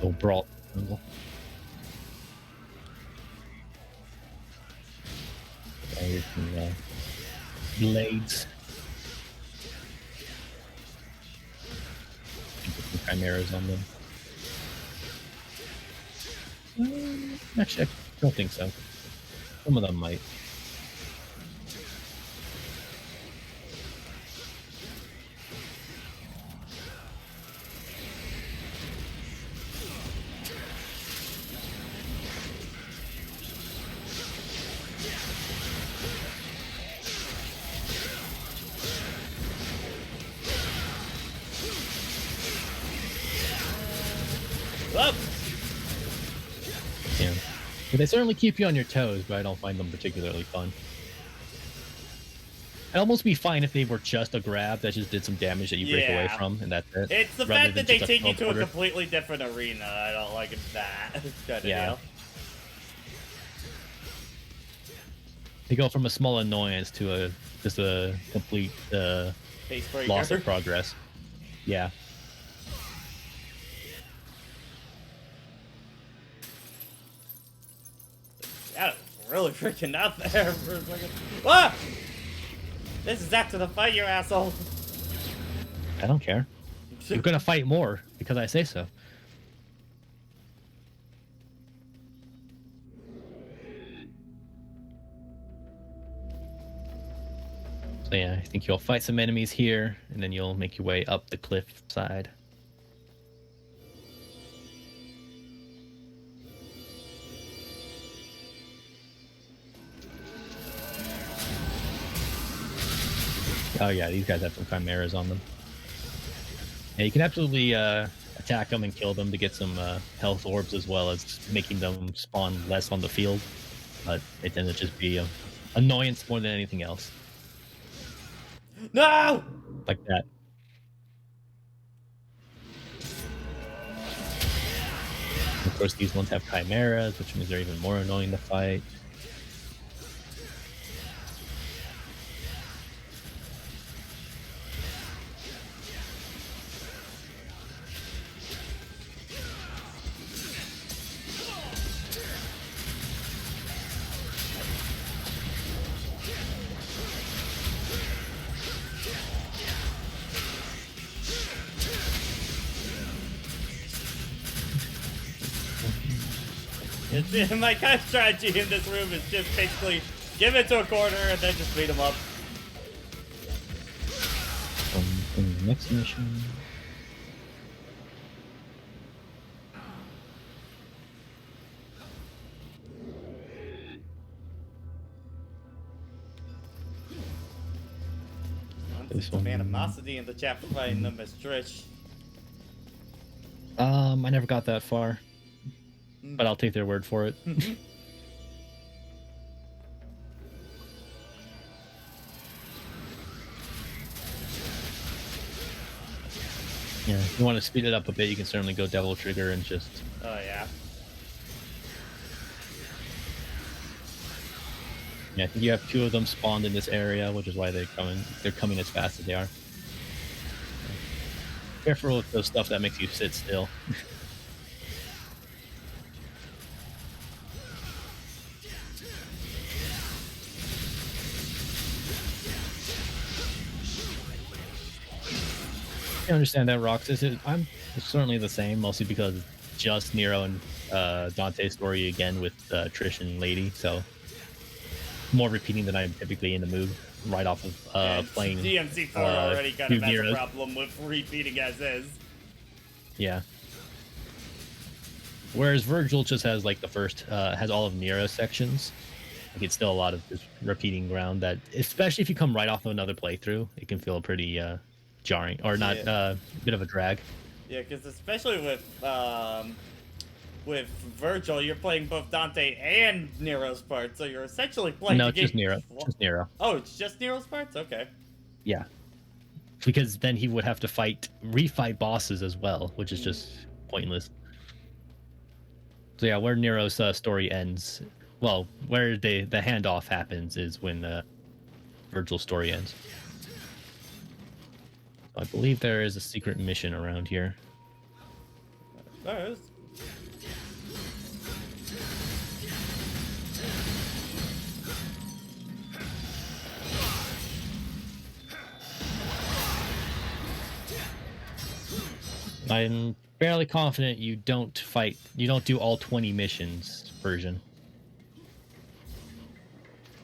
Oh, brawl. There's some blades. Put some chimeras on them. Actually, I don't think so. Some of them might. Up. Yeah. But they certainly keep you on your toes, but I don't find them particularly fun. I'd almost be fine if they were just a grab that just did some damage that you break away from, and that's it. It's the rather fact than that they just take you to a teleporter. completely different arena. I don't like that. Kind of Yeah. deal. They go from a small annoyance to just a complete Face breaker. loss of progress. Yeah. That was really freaking out there for a second. Ah! This is after the fight, you asshole. I don't care. You're gonna fight more because I say so. So yeah, I think you'll fight some enemies here, and then you'll make your way up the cliff side. Oh yeah, these guys have some chimeras on them. Yeah, you can absolutely attack them and kill them to get some health orbs as well as making them spawn less on the field. But it tends to just be a annoyance more than anything else. No! Like that. Of course, these ones have chimeras, which means they're even more annoying to fight. My kind of strategy in this room is just basically give it to a corner and then just beat him up. In the next mission. There's some animosity in the chat for fighting them as Trish. I never got that far, but I'll take their word for it. Yeah, if you want to speed it up a bit, you can certainly go Devil Trigger and just... Oh yeah. Yeah, I think you have 2 of them spawned in this area, which is why they're coming as fast as they are. Careful with those stuff that makes you sit still. I understand that, Roxas. I'm certainly the same, mostly because it's just Nero and Dante's story again with Trish and Lady, so more repeating than I'm typically in the mood right off of playing. DMC4 already kind of has Neros. a problem with repeating as is. Yeah. Whereas Virgil just has like the first, has all of Nero's sections. Like it's still a lot of just repeating ground that, especially if you come right off of another playthrough, it can feel pretty jarring or not, Yeah. bit of a drag. Yeah, because especially with Virgil, you're playing both Dante and Nero's parts, so you're essentially playing No, the it's just game. Nero. Just Nero. Oh, it's just Nero's parts? Okay. Yeah. Because then he would have to refight bosses as well, which is just pointless. So yeah, where Nero's story ends, well, where the handoff happens is when Virgil's story ends. I believe there is a secret mission around here. There is. I'm fairly confident you don't do all 20 missions, Version.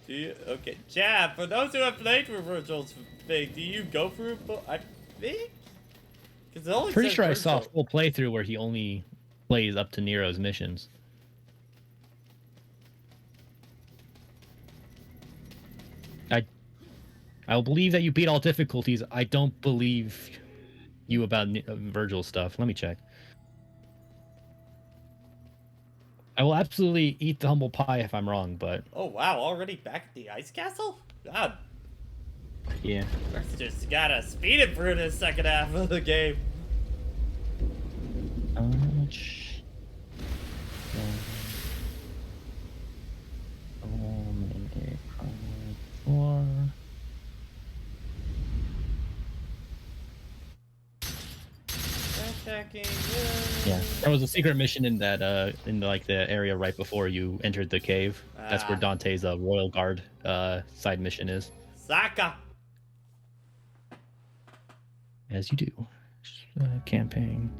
Do you? Okay, Jab, for those who have played through Virgil's thing, do you go through I think? Because it only Pretty says sure I saw a Virgil. full playthrough where he only plays up to Nero's missions. I'll believe that you beat all difficulties. I don't believe you about Virgil stuff. Let me check. I will absolutely eat the humble pie if I'm wrong, but Oh wow, already back at the ice castle? God, yeah. that's just gotta speed it through this second half of the game. attacking. Yeah, there was a secret mission in that in like the area right before you entered the cave. That's where Ah. Dante's Royal Guard side mission is. Saka. As you do. Campaign.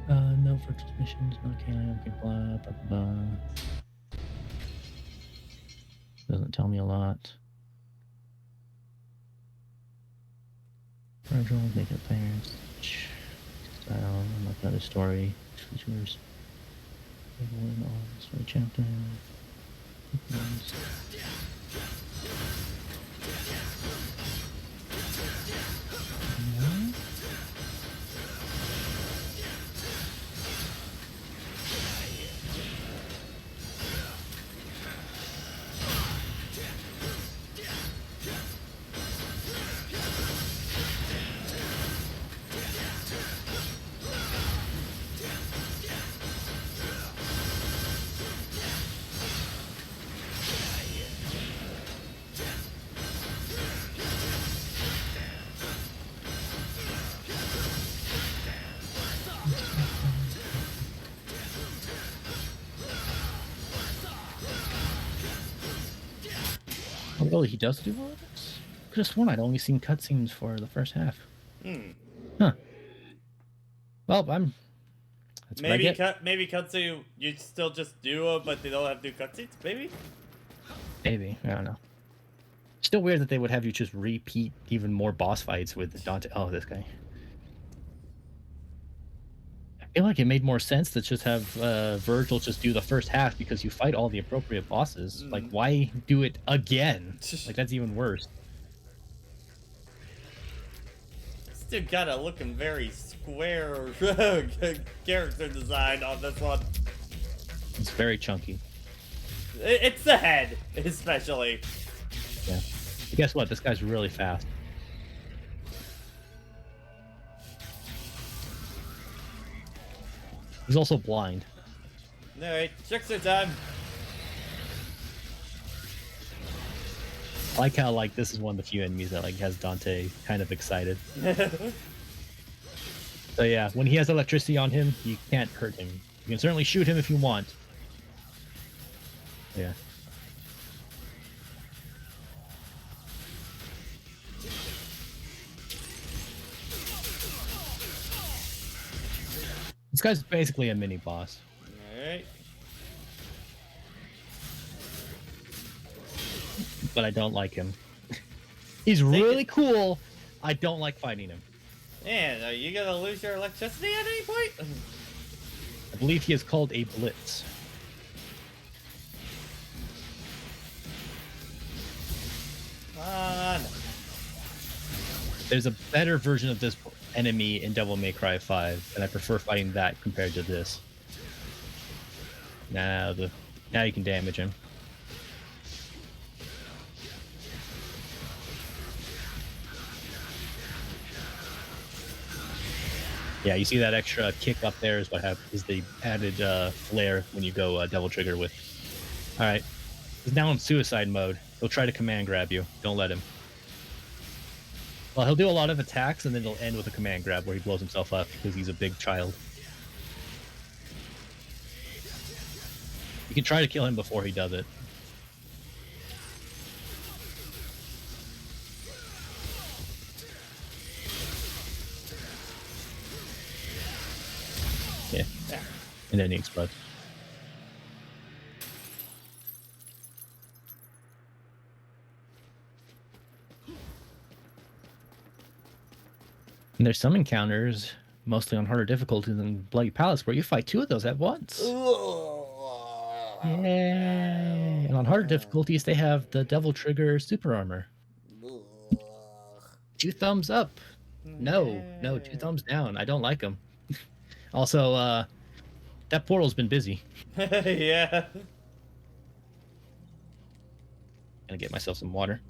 No virtual missions. Okay, blah blah blah. Doesn't tell me a lot. Virtual, make it players. Style, unlock another story. Features. Story chapter. Oh, really, he does do all of this? I could have sworn I'd only seen cutscenes for the first half. Huh. Well, that's what I Maybe get. maybe cutscene. You still just do them, but they don't have to do cutscenes. Maybe. Maybe. I don't know. Still weird that they would have you just repeat even more boss fights with Dante. Oh, this guy. I feel like it made more sense to just have Virgil just do the first half because you fight all the appropriate bosses. Like, why do it again? Like, that's even worse. Still got a looking very square character design on this one. It's very chunky. It's the head, especially. Yeah. But guess what? This guy's really fast. He's also blind. Alright, trickster time. I like how this is one of the few enemies that has Dante kind of excited. So yeah, when he has electricity on him, you can't hurt him. You can certainly shoot him if you want. Yeah. This guy's basically a mini boss. Alright. But I don't like him. He's really cool. I don't like fighting him. Man, are you gonna lose your electricity at any point? I believe he is called a Blitz. No. There's a better version of this enemy in Devil May Cry 5, and I prefer fighting that compared to this. Now you can damage him. Yeah, you see that extra kick up there is what is the added flare when you go Devil Trigger with. All right, he's now in suicide mode. He'll try to command grab you. Don't let him. Well, he'll do a lot of attacks, and then he'll end with a command grab where he blows himself up because he's a big child. You can try to kill him before he does it. Yeah. And then he explodes. And there's some encounters, mostly on harder difficulties than Bloody Palace, where you fight two of those at once. Yay! And on harder difficulties, they have the Devil Trigger super armor. 2 thumbs up. No, 2 thumbs down. I don't like them. Also, that portal's been busy. Yeah. Gonna get myself some water.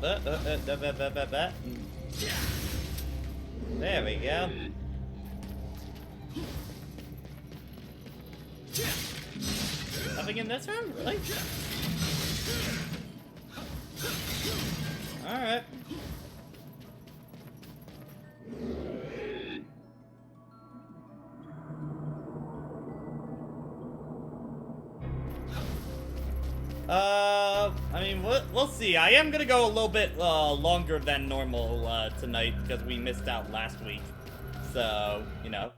There we go. Nothing in this room? Really? Alright. I mean, we'll see. I am gonna go a little bit longer than normal tonight because we missed out last week. So, you know.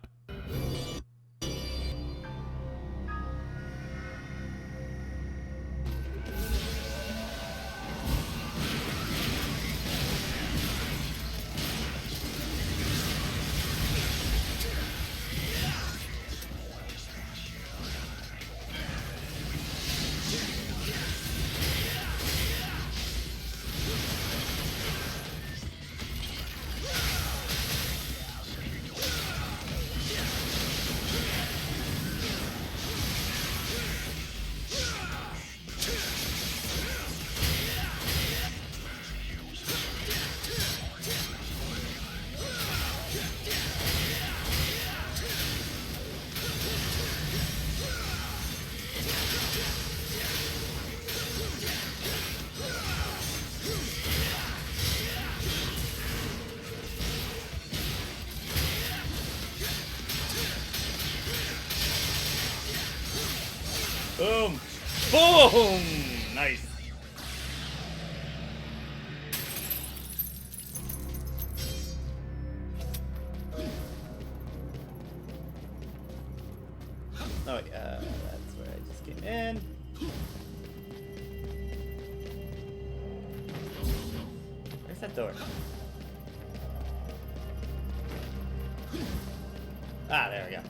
Boom! Boom! Nice. Oh yeah, that's where I just came in. Where's that door? Ah, there we go.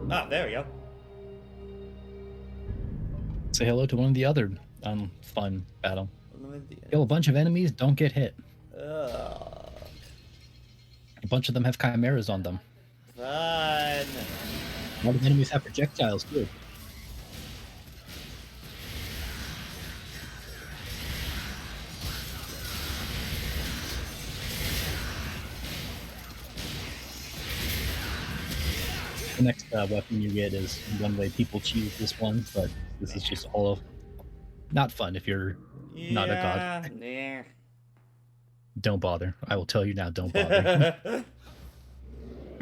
Ah, there we go. Say hello to one of the other fun battle. Kill a bunch of enemies, don't get hit. A bunch of them have chimeras on them. Fun. A lot of enemies have projectiles too. The next weapon you get is one way people cheese this one, but this is just all of not fun if you're not a god. Yeah. Don't bother. I will tell you now, don't bother.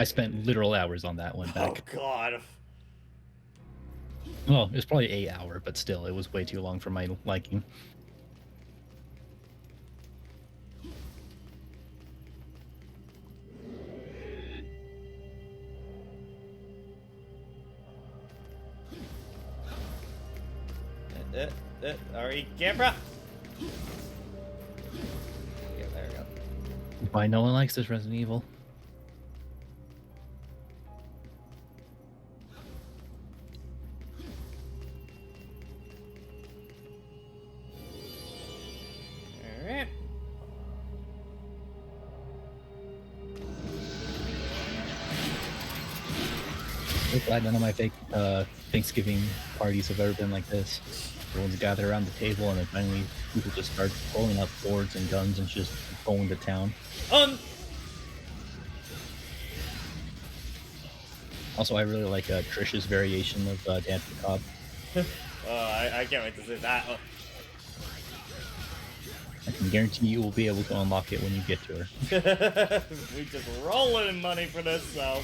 I spent literal hours on that one back. Oh god. Well, it was probably 8 hour, but still, it was way too long for my liking. Alright, camera. Yeah, there we go. Why no one likes this Resident Evil? Alright. I'm glad none of my fake Thanksgiving parties have ever been like this. Everyone's gathered around the table and then finally people just start pulling up swords and guns and just going to town. Also, I really like Trish's variation of Dante Cobb. I can't wait to see that. Oh. I can guarantee you will be able to unlock it when you get to her. We just rolling in money for this, so.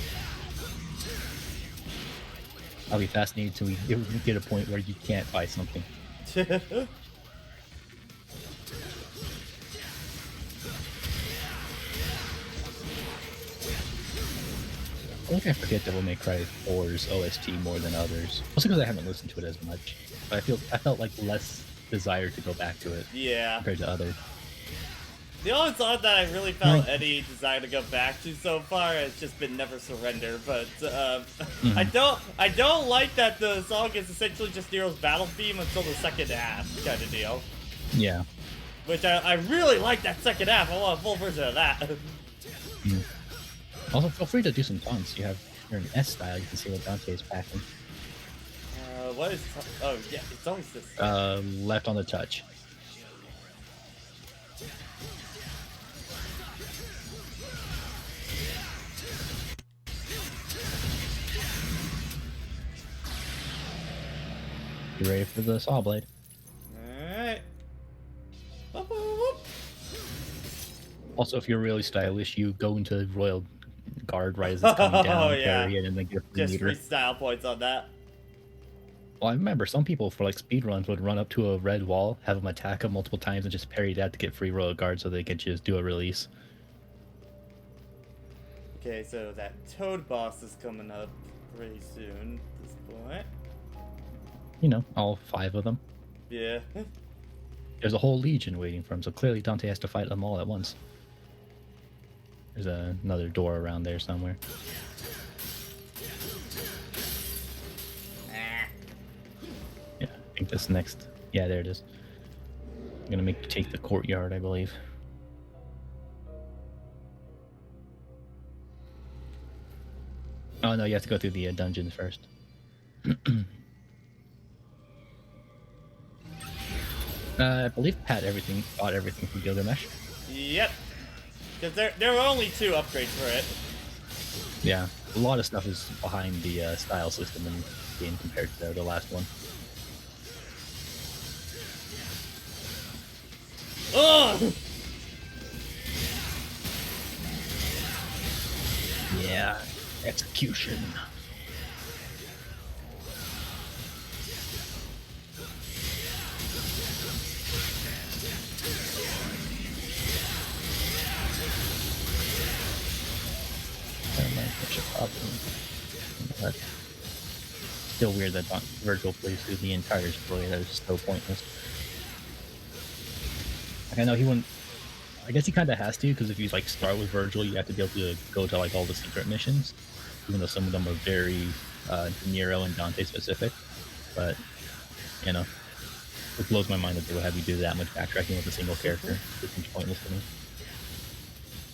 I'll be fascinated till we get a point where you can't buy something. I think I forget Devil May Cry 4's OST more than others. Also because I haven't listened to it as much. But I felt like less desire to go back to it. Yeah. Compared to others. The only song that I really felt any desire to go back to so far has just been Never Surrender, but I don't like that the song is essentially just Nero's battle theme until the second half kind of deal. Yeah. Which I really like that second half. I want a full version of that. Mm. Also, feel free to do some taunts. You're in S style. You can see what Dante is packing. What is? Oh yeah, it's always this. Left on the touch. You ready for the saw blade? Alright. Also, if you're really stylish, you go into Royal Guard right as it's coming down, yeah. parry it, and then get a Just meter. 3 style points on that. Well, I remember some people for like speed runs would run up to a red wall, have them attack them multiple times, and just parry that to get free Royal Guard so they can just do a release. Okay, so that Toad boss is coming up pretty soon at this point. You know, all 5 of them. Yeah. There's a whole legion waiting for him, so clearly Dante has to fight them all at once. There's another door around there somewhere. Yeah, I think this next. Yeah, there it is. I'm gonna make you take the courtyard, I believe. Oh no, you have to go through the dungeons first. I believe Pat bought everything from Gilgamesh. Yep. Because there were only 2 upgrades for it. Yeah, a lot of stuff is behind the style system in the game compared to the last one. Ugh! Yeah, execution. But still weird that Virgil plays through the entire story. That is so pointless. Like, I know he wouldn't. I guess he kind of has to, because if you like start with Virgil, you have to be able to go to like all the secret missions, even though some of them are very Nero and Dante specific. But you know, it blows my mind that they would have you do that much backtracking with a single character. It seems pointless to me.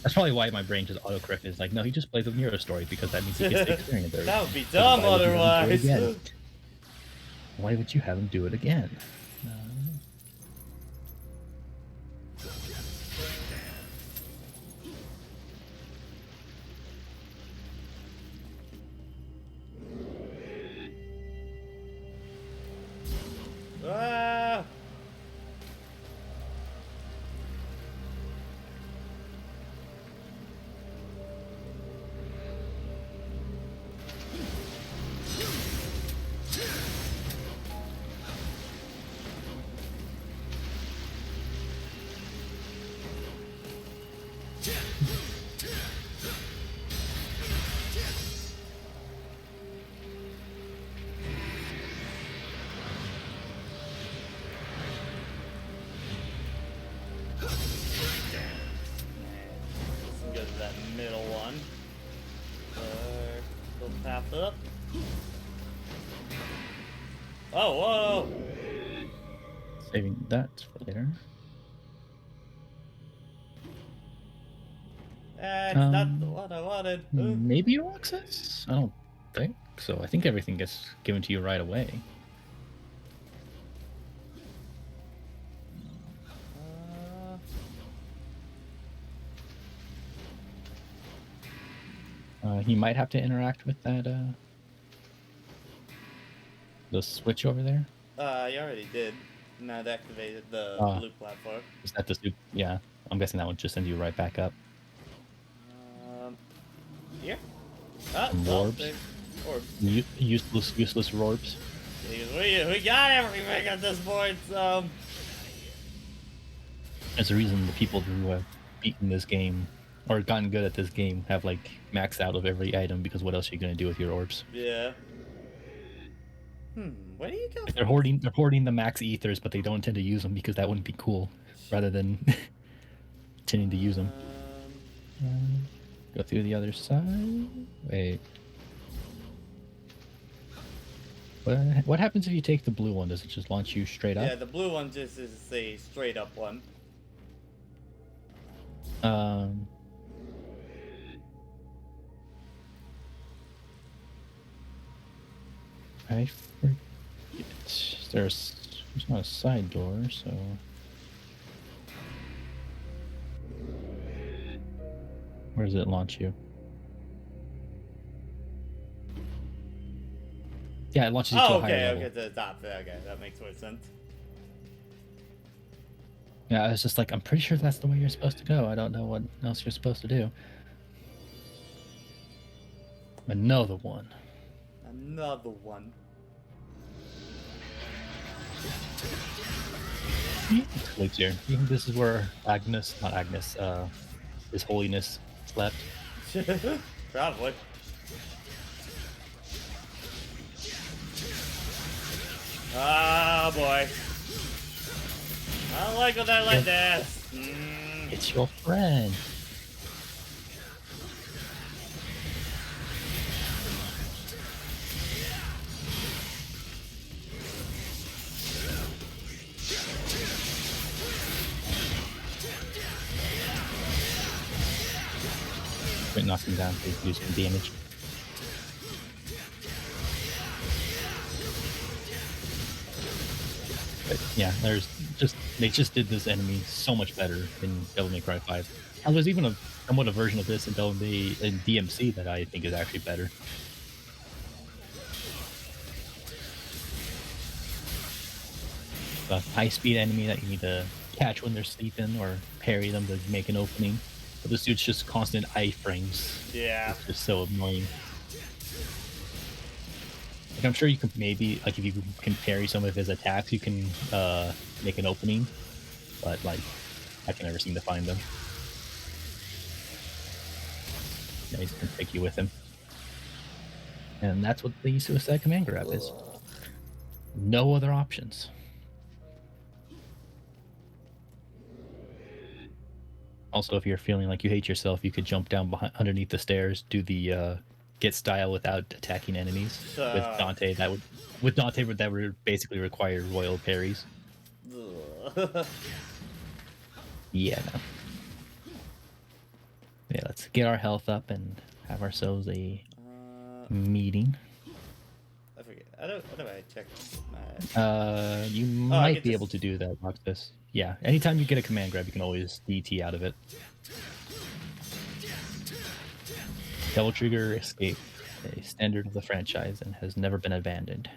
That's probably why my brain just autocorrected. It's like, no, he just plays with Nero's story because that means he gets the experience. That would be dumb otherwise. Why would you have him do it again? Ah! Let's go to that middle one. Little path up. Oh, whoa! Saving that for later. That's not what I wanted. Maybe access? I don't think so. I think everything gets given to you right away. He might have to interact with that the switch over there. You already did. Not activated the blue platform. Is that the yeah? I'm guessing that would just send you right back up. Here? Oh, Orbs. Orbs. Useless orbs. We got everything at this point, so... There's a reason the people who have beaten this game or gotten good at this game have like maxed out of every item, because what else are you gonna do with your orbs? Yeah. Where do you go? They're hoarding the max ethers, but they don't intend to use them because that wouldn't be cool. Rather than continuing to use them. Go through the other side. Wait. What happens if you take the blue one? Does it just launch you straight up? Yeah, the blue one just is a straight up one. I forget. There's not a side door, so. Where does it launch you? Yeah, it launches you to Oh, a higher okay, level. okay, to the top. Okay, that makes more sense. Yeah, I was just like, I'm pretty sure that's the way you're supposed to go. I don't know what else you're supposed to do. Another one. Another one. Lives here. You think this is where not Agnes, His Holiness slept? Probably. Ah, boy. I don't like when I like this. It's your friend. Quit knocking down, please do some damage. But yeah, they just did this enemy so much better in Devil May Cry 5. And there's even somewhat a version of this in DMC that I think is actually better. A high-speed enemy that you need to catch when they're sleeping or parry them to make an opening. But this dude's just constant iframes. Yeah. It's just so annoying. Like, I'm sure you can maybe, like, if you can parry some of his attacks, you can make an opening. But, like, I can never seem to find them. Yeah, he's gonna take you with him. And that's what the suicide command grab is. No other options. Also, if you're feeling like you hate yourself, you could jump down underneath the stairs, do the get style without attacking enemies. With Dante, that would basically require royal parries. Yeah. No. Yeah, let's get our health up and have ourselves a meeting. I forget. I don't know. I checked my. You might be able to do that. Watch this. Yeah, anytime you get a command grab, you can always DT out of it. Devil Trigger Escape, a standard of the franchise and has never been abandoned.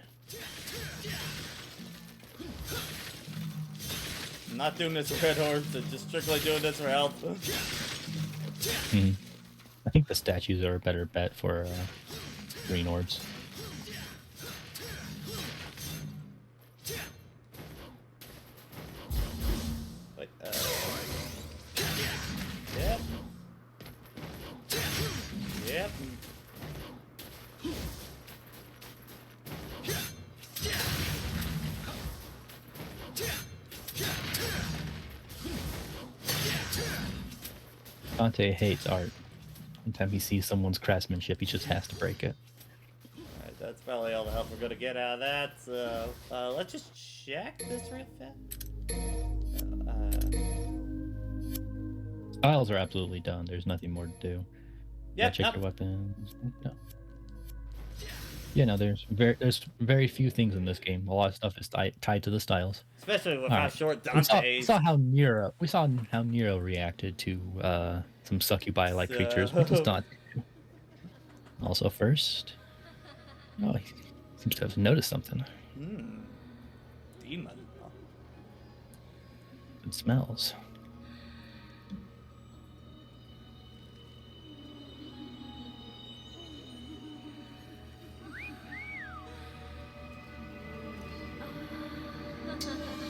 I'm not doing this for Red Horse, I'm just strictly doing this for health. I think the statues are a better bet for green orbs. Wait, Yep. Yep. Dante hates art. Anytime he sees someone's craftsmanship, he just has to break it. Alright, that's probably all the help we're gonna get out of that, so let's just check this real fast. Styles are absolutely done. There's nothing more to do. Yeah, Check your weapons. No. Yeah, no, there's very few things in this game. A lot of stuff is tied to the styles. especially with All how right. short We Dante is. saw how Nero reacted to some succubi-like creatures. What does Dante do? Also, first, oh, he seems to have noticed something. Demon. It smells.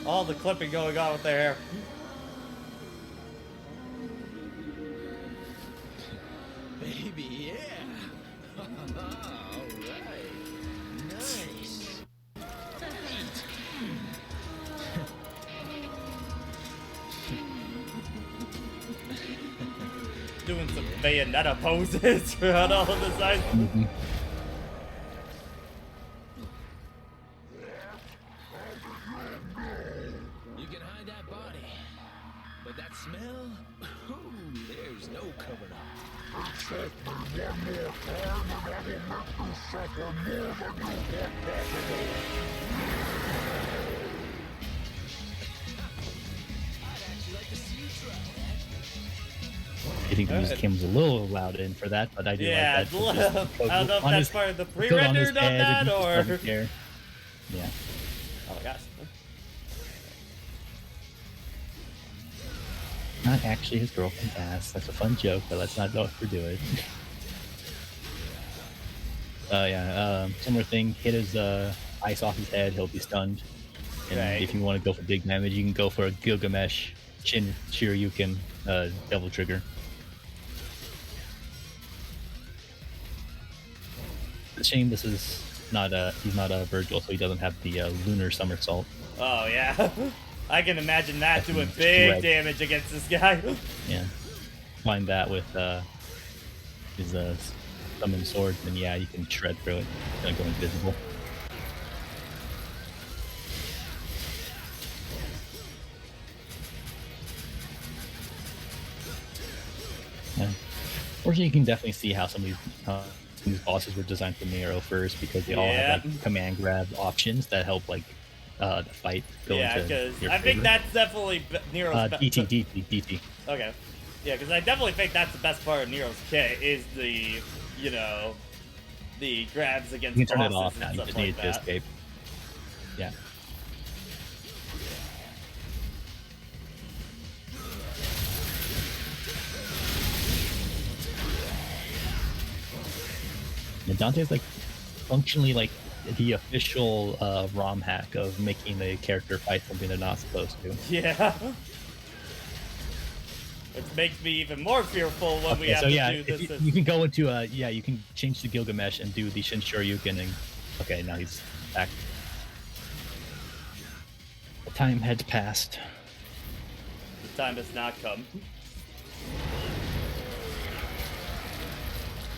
All the clipping going on with their hair. Baby, yeah. All right. Nice. doing some Bayonetta poses throughout all of the sides. Mhm. You can hide that body, but that smell? Ooh, there's no covering up. I'd actually like to see you try that. I think the music came was a little loud in for that, but I do Yeah, like that. I don't know if On that's his- part of the the coat on his pre-rendered of head, that he just or. doesn't care. Yeah. Oh my gosh. Not actually his girlfriend's ass. That's a fun joke, but let's not overdo it. Yeah, similar thing. Hit his ice off his head, he'll be stunned. And Right. if you want to go for big damage, you can go for a Gilgamesh Shin Shiryuken Devil Trigger. It's a shame this is not he's not a Virgil, so he doesn't have the lunar somersault. Oh yeah. I can imagine that doing That's big right. damage against this guy. Yeah, combine that with his summon sword, then yeah, you can shred through it. It's gonna go invisible. Yeah. Fortunately, you can definitely see how some of these bosses were designed for Nero first, because they all Yeah. have like command grab options that help like the fight go Yeah, into because your I think favor. that's definitely Nero's DT. Okay. Yeah, because I definitely think that's the best part of Nero's kit is the, you know, the grabs against You can turn it bosses off and now. You stuff just like need to that. escape. Yeah. And Dante's like functionally like the official ROM hack of making the character fight something they're not supposed to. Yeah. Which makes me even more fearful when we Okay, have so to yeah, do this. you can go into yeah, you can change to Gilgamesh and do the Shin Shoryuken and okay, now he's back. The time had passed. The time has not come.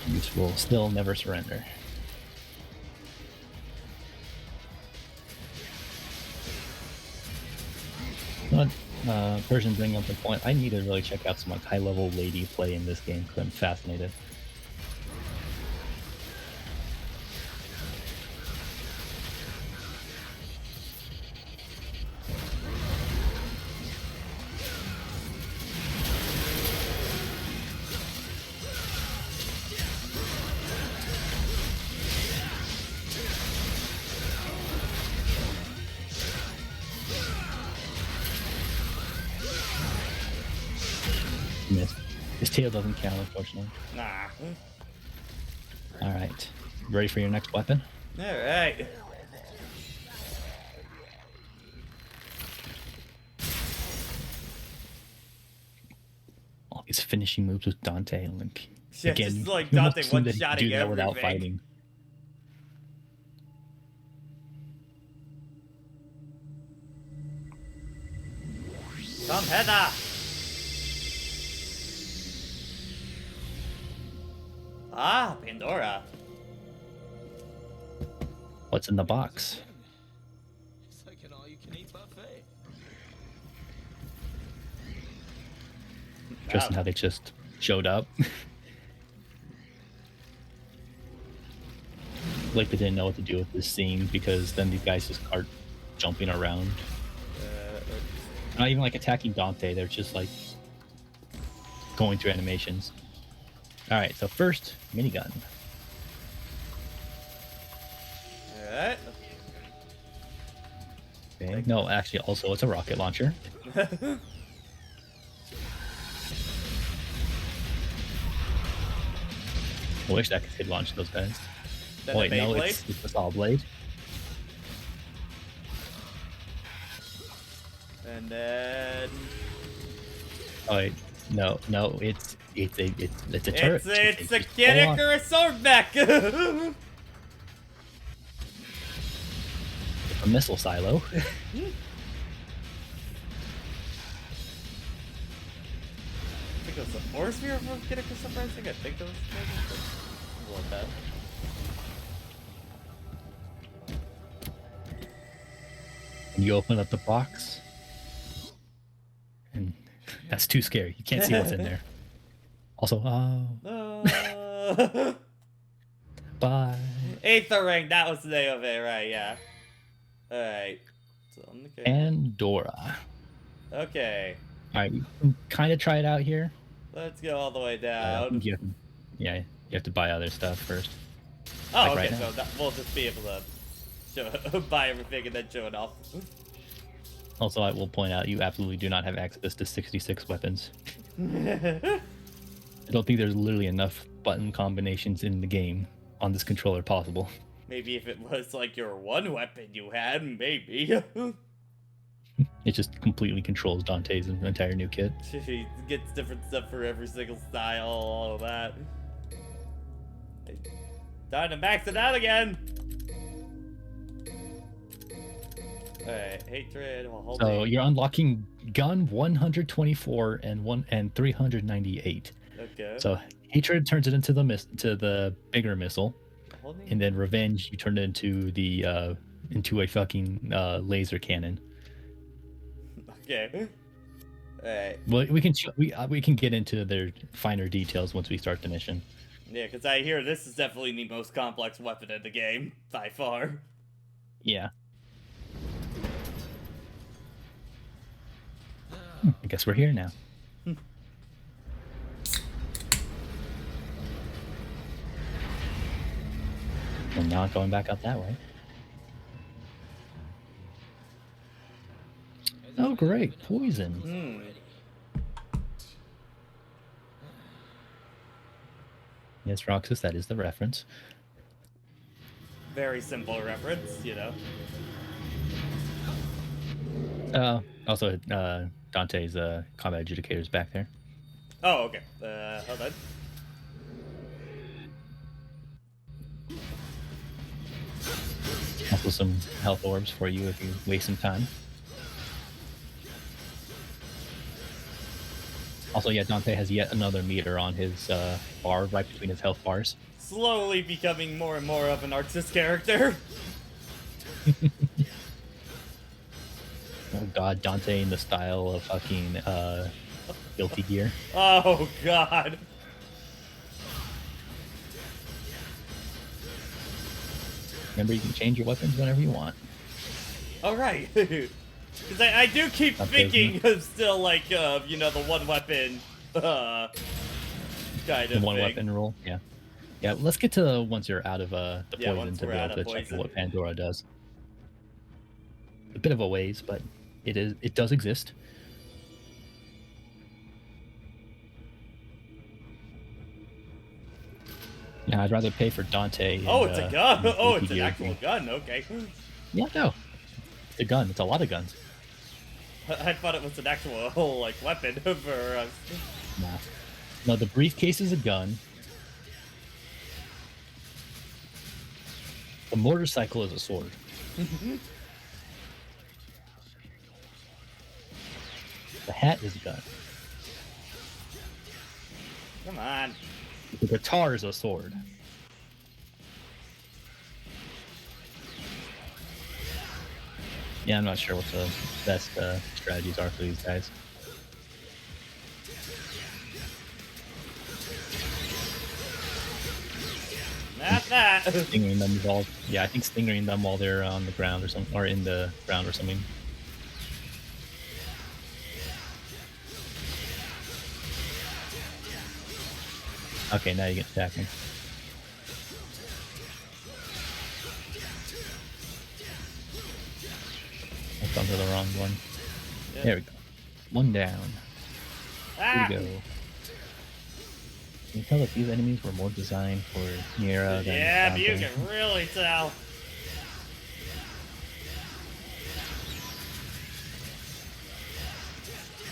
Youth will still never surrender. But Persian bringing up the point, I need to really check out some like high-level lady play in this game because I'm fascinated. Missed. His tail doesn't count, unfortunately. Nah. All right, ready for your next weapon? Alright. All these finishing moves with Dante, and like Yeah, again, just like you almost Dante assume that he can one-shotting do that without everything. fighting. Come hither! Ah, Pandora. What's in the box? It's like an all-you-can-eat buffet. Interesting Wow. how they just showed up. Like they didn't know what to do with this scene because then these guys just start jumping around. Not even like attacking Dante, they're just like going through animations. Alright, so first, minigun. Alright. Okay. No, actually, also it's a rocket launcher. I wish that could launch those guys. Then Oh, the wait, no, Beyblade. it's a saw blade. And then Oh wait, no, it's a turret. it's a Just Kinnick hold on. or a sword mech. It's a missile silo. think it was the Force Sphere of getting surprising. I think it was a little bad. And you open up the box, and that's too scary. You can't see what's in there. Also, bye. Aether Ring, that was the name of it, right? Yeah. Alright. So on the case. Pandora. Okay. All right, we can kind of try it out here. Let's go all the way down. You have to buy other stuff first. Oh, like okay, right now. so we'll just be able to show, buy everything and then show it off. Also, I will point out you absolutely do not have access to 66 weapons. I don't think there's literally enough button combinations in the game on this controller possible. Maybe if it was like your one weapon you had, maybe. It just completely controls Dante's entire new kit. He gets different stuff for every single style, all of that. Time to max it out again! Alright, hatred while holding. So you're unlocking gun 124 and 398. Okay. So hatred turns it into the bigger missile, Holding? and then revenge you turn it into a fucking laser cannon. Okay. Alright. Well, we can get into their finer details once we start the mission. Yeah, because I hear this is definitely the most complex weapon in the game, by far. Yeah. I guess we're here now. We're not going back out that way. Oh, great. Poison. Hmm. Yes, Roxas, that is the reference. Very simple reference, you know. Also, Dante's combat adjudicator's back there. Oh, okay. Hold on. Also, some health orbs for you if you waste some time. Also, yeah, Dante has yet another meter on his bar right between his health bars. Slowly becoming more and more of an artist character. Oh god, Dante in the style of fucking Guilty Gear. Oh, God. Remember, you can change your weapons whenever you want. All right. Because I do keep thinking of still, like, you know, the one weapon kind The of one thing. weapon rule, yeah. Yeah, let's get to once you're out of the Yeah, poison once to we're be out able of to check poison. what Pandora does. A bit of a ways, but it does exist. Yeah, I'd rather pay for Dante. Oh, and, it's a gun. and Oh, Guilty it's an Gear actual than- gun. Okay. Yeah, no. It's a gun. It's a lot of guns. I thought it was an actual, like, weapon for... Nah. No, the briefcase is a gun. The motorcycle is a sword. The hat is a gun. Come on. The guitar is a sword. Yeah, I'm not sure what the best strategies are for these guys. Not that. Stingering them while, yeah, I think stingering them while they're on the ground or something, or in the ground or something. Okay, now you get attacking. I've gone to the wrong one. Yeah. There we go. One down. Ah! Here we go. Can you tell that these enemies were more designed for Nero than Yeah, but you Dante? can really tell.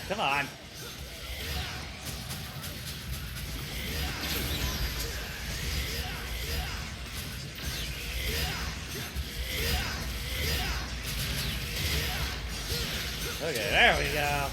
Come on. Okay, there we go.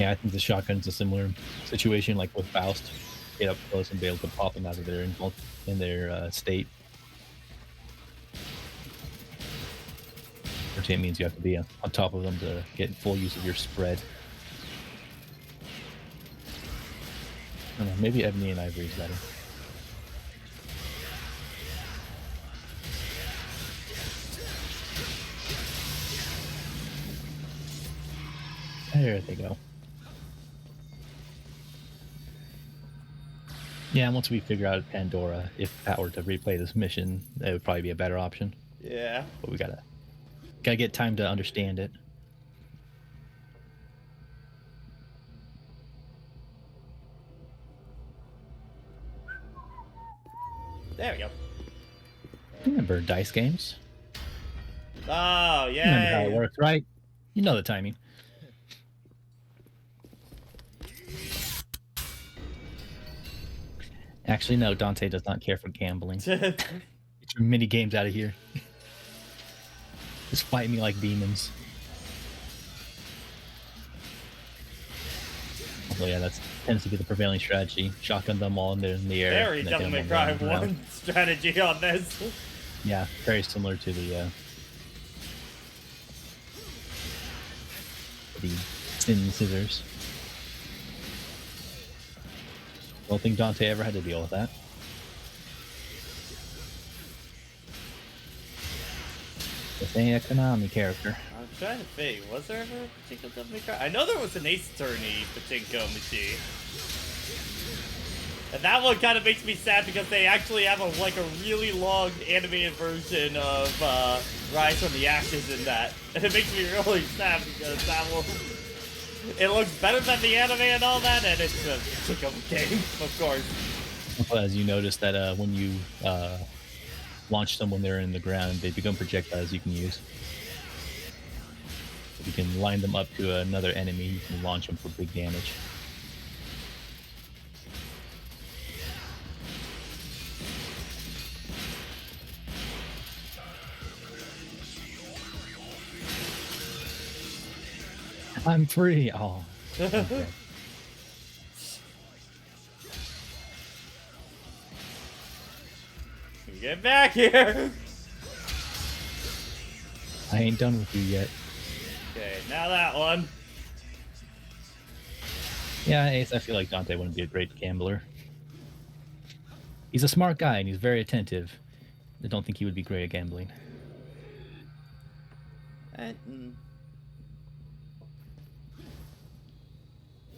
Yeah, I think the shotgun's a similar situation, like with Faust. Get up close and be able to pop them out of their state. Which means you have to be on top of them to get full use of your spread. I don't know, maybe Ebony and Ivory is better. There they go. Yeah, once we figure out Pandora, if that were to replay this mission, that would probably be a better option. Yeah. But we gotta get time to understand it. There we go. Remember dice games? Oh, You remember how it yeah. works, right? You know the timing. Actually, no, Dante does not care for gambling. Get your mini games out of here. Just fight me like demons. Oh yeah, that tends to be the prevailing strategy. Shotgun them all in the air. Very and then Devil hit May 'em on Cry the ground. 1 strategy on this. Yeah, very similar to the Sin Scissors. Don't think Dante ever had to deal with that. This ain't a Konami character. I'm trying to think, was there ever a particular Devil May Cry? I know there was an Ace Attorney Pachinko machine. And that one kind of makes me sad because they actually have a really long animated version of Rise from the Ashes in that. And it makes me really sad because that one, it looks better than the anime and all that, and it's a Pachinko game, of course. As you notice that when you launch them when they're in the ground, they become projectiles you can use. You can line them up to another enemy, you can launch them for big damage. I'm free! Oh. Okay. Get back here! I ain't done with you yet. Okay, now that one. Yeah, Ace, I feel like Dante wouldn't be a great gambler. He's a smart guy and he's very attentive. I don't think he would be great at gambling.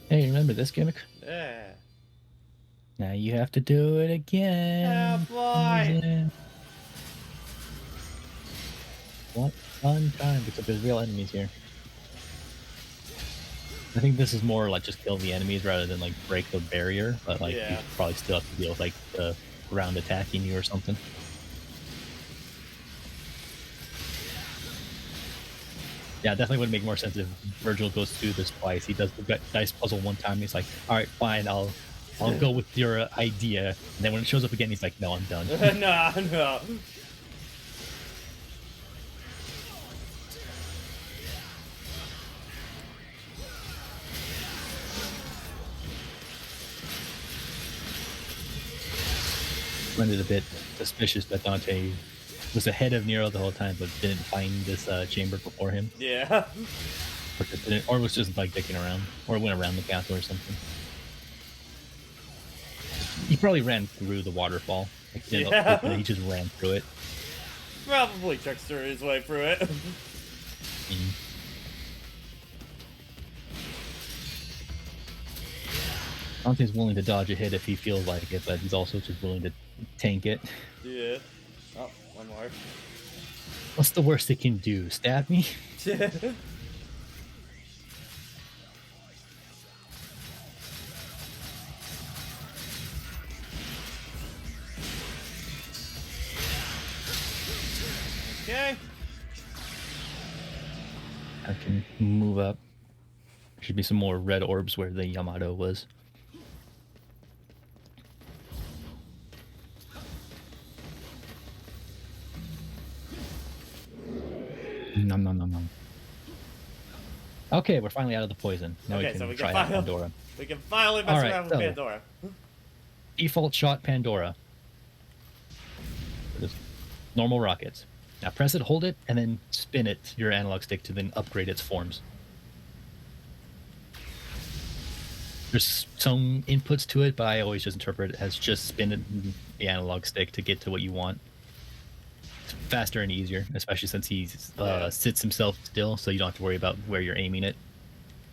Hey, remember this gimmick? Yeah. Now you have to do it again. Oh, boy. What fun time, except there's real enemies here. I think this is more like just kill the enemies rather than like break the barrier, but like Yeah. you probably still have to deal with like the ground attacking you or something. Yeah, definitely would make more sense if Virgil goes through this twice. He does the dice puzzle one time, he's like, all right, fine, I'll go with your idea. And then when it shows up again, he's like, no, I'm done. No. Find it a bit suspicious that Dante was ahead of Nero the whole time, but didn't find this chamber before him, Yeah. or was just like dicking around, or went around the castle or something. He probably ran through the waterfall. Like, Yeah. he just ran through it. Probably trickster his way through it. Mm. Dante's willing to dodge a hit if he feels like it, but he's also just willing to tank it. Yeah. Oh, one more. What's the worst it can do? Stab me? Okay. I can move up. There should be some more red orbs where the Yamato was. Nom nom nom nom. Okay, we're finally out of the poison. Now we Okay, can so we try can out finally Pandora. we can finally mess Alright, around with so- Pandora. Default shot Pandora. Just normal rockets. Now press it, hold it, and then spin it, your analog stick, to then upgrade its forms. There's some inputs to it, but I always just interpret it as just spin it the analog stick to get to what you want. It's faster and easier, especially since he sits himself still, so you don't have to worry about where you're aiming it.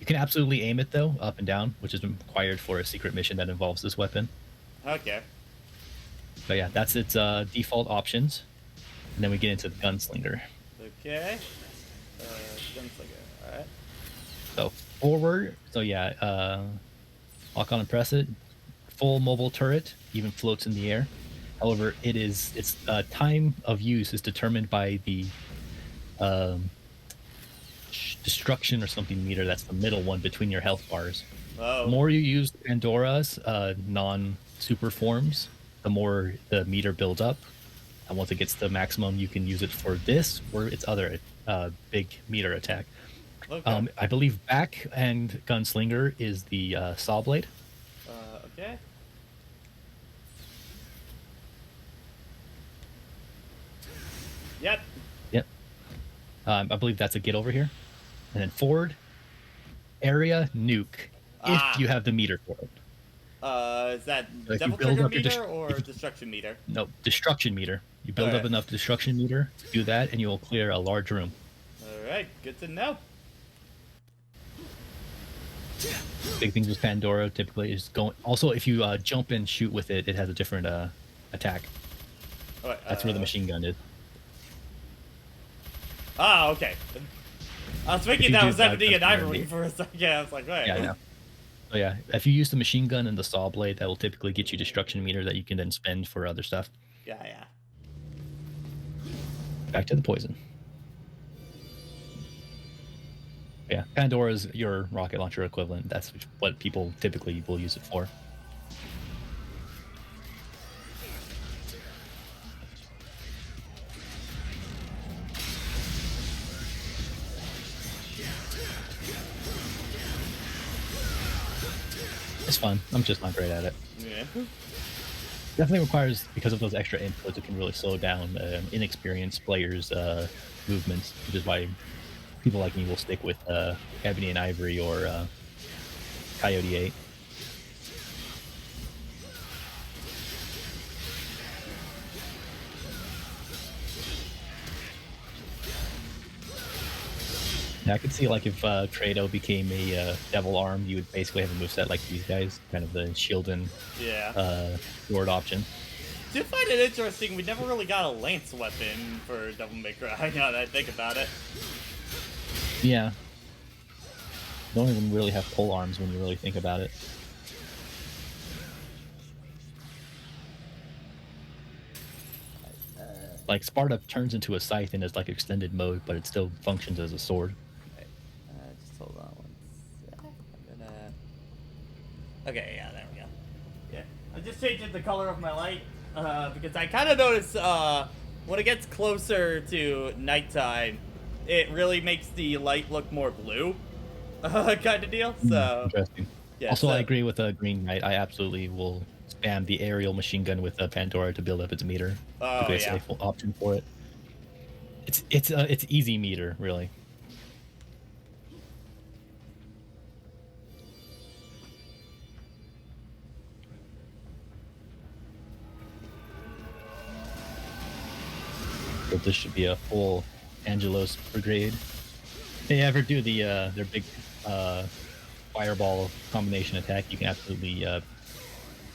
You can absolutely aim it, though, up and down, which is required for a secret mission that involves this weapon. Okay. But yeah, that's its default options. And then we get into the gunslinger. Okay. Gunslinger. Alright. So forward. So yeah, lock on and press it. Full mobile turret, even floats in the air. However, its time of use is determined by the destruction or something meter. That's the middle one between your health bars. Oh. The more you use Pandora's non-super forms, the more the meter builds up. And once it gets to maximum, you can use it for this or its other big meter attack. Okay. I believe back and gunslinger is the saw blade. Okay. Yep. Yep. I believe that's a get over here. And then forward, area, nuke, if you have the meter for it. Is that Like, you Devil build Trigger up your meter or destruction meter? No, destruction meter. You build up Alright. enough destruction meter to do that, and you will clear a large room. Alright, good to know. Big things with Pandora typically is going. Also, if you jump and shoot with it, it has a different attack. Alright, That's where the machine gun is. Ah, okay. I was If thinking you that do was that, Ebony and that's Ivory right. for a second. I was like, wait. Yeah, I know. So yeah, if you use the machine gun and the saw blade, that will typically get you destruction meter that you can then spend for other stuff. Yeah. Back to the poison. Yeah, Pandora's your rocket launcher equivalent. That's what people typically will use it for. It's fun. I'm just not great at it. Yeah. Definitely requires, because of those extra inputs, it can really slow down inexperienced players' movements, which is why people like me will stick with Ebony and Ivory or Coyote 8. Now, I could see, like, if Trado became a Devil Arm, you would basically have a moveset like these guys, kind of the shield and Yeah. sword option. Do find it interesting. We never really got a lance weapon for Devil May Cry. Now that I think about it. Yeah. Don't even really have pole arms when you really think about it. Like, Sparta turns into a scythe in its like extended mode, but it still functions as a sword. Just hold on one sec. I'm gonna. Okay, yeah, there we go. Yeah, I'm just changing the color of my light because I kind of notice when it gets closer to nighttime, it really makes the light look more blue, kind of deal. So Interesting. yeah. Also, so, I agree with Green Knight. I absolutely will spam the aerial machine gun with Pandora to build up its meter. Oh, To be a yeah. safe option for it. It's easy meter, really. But this should be a full Angelos brigade. If they ever do their big fireball combination attack, you can absolutely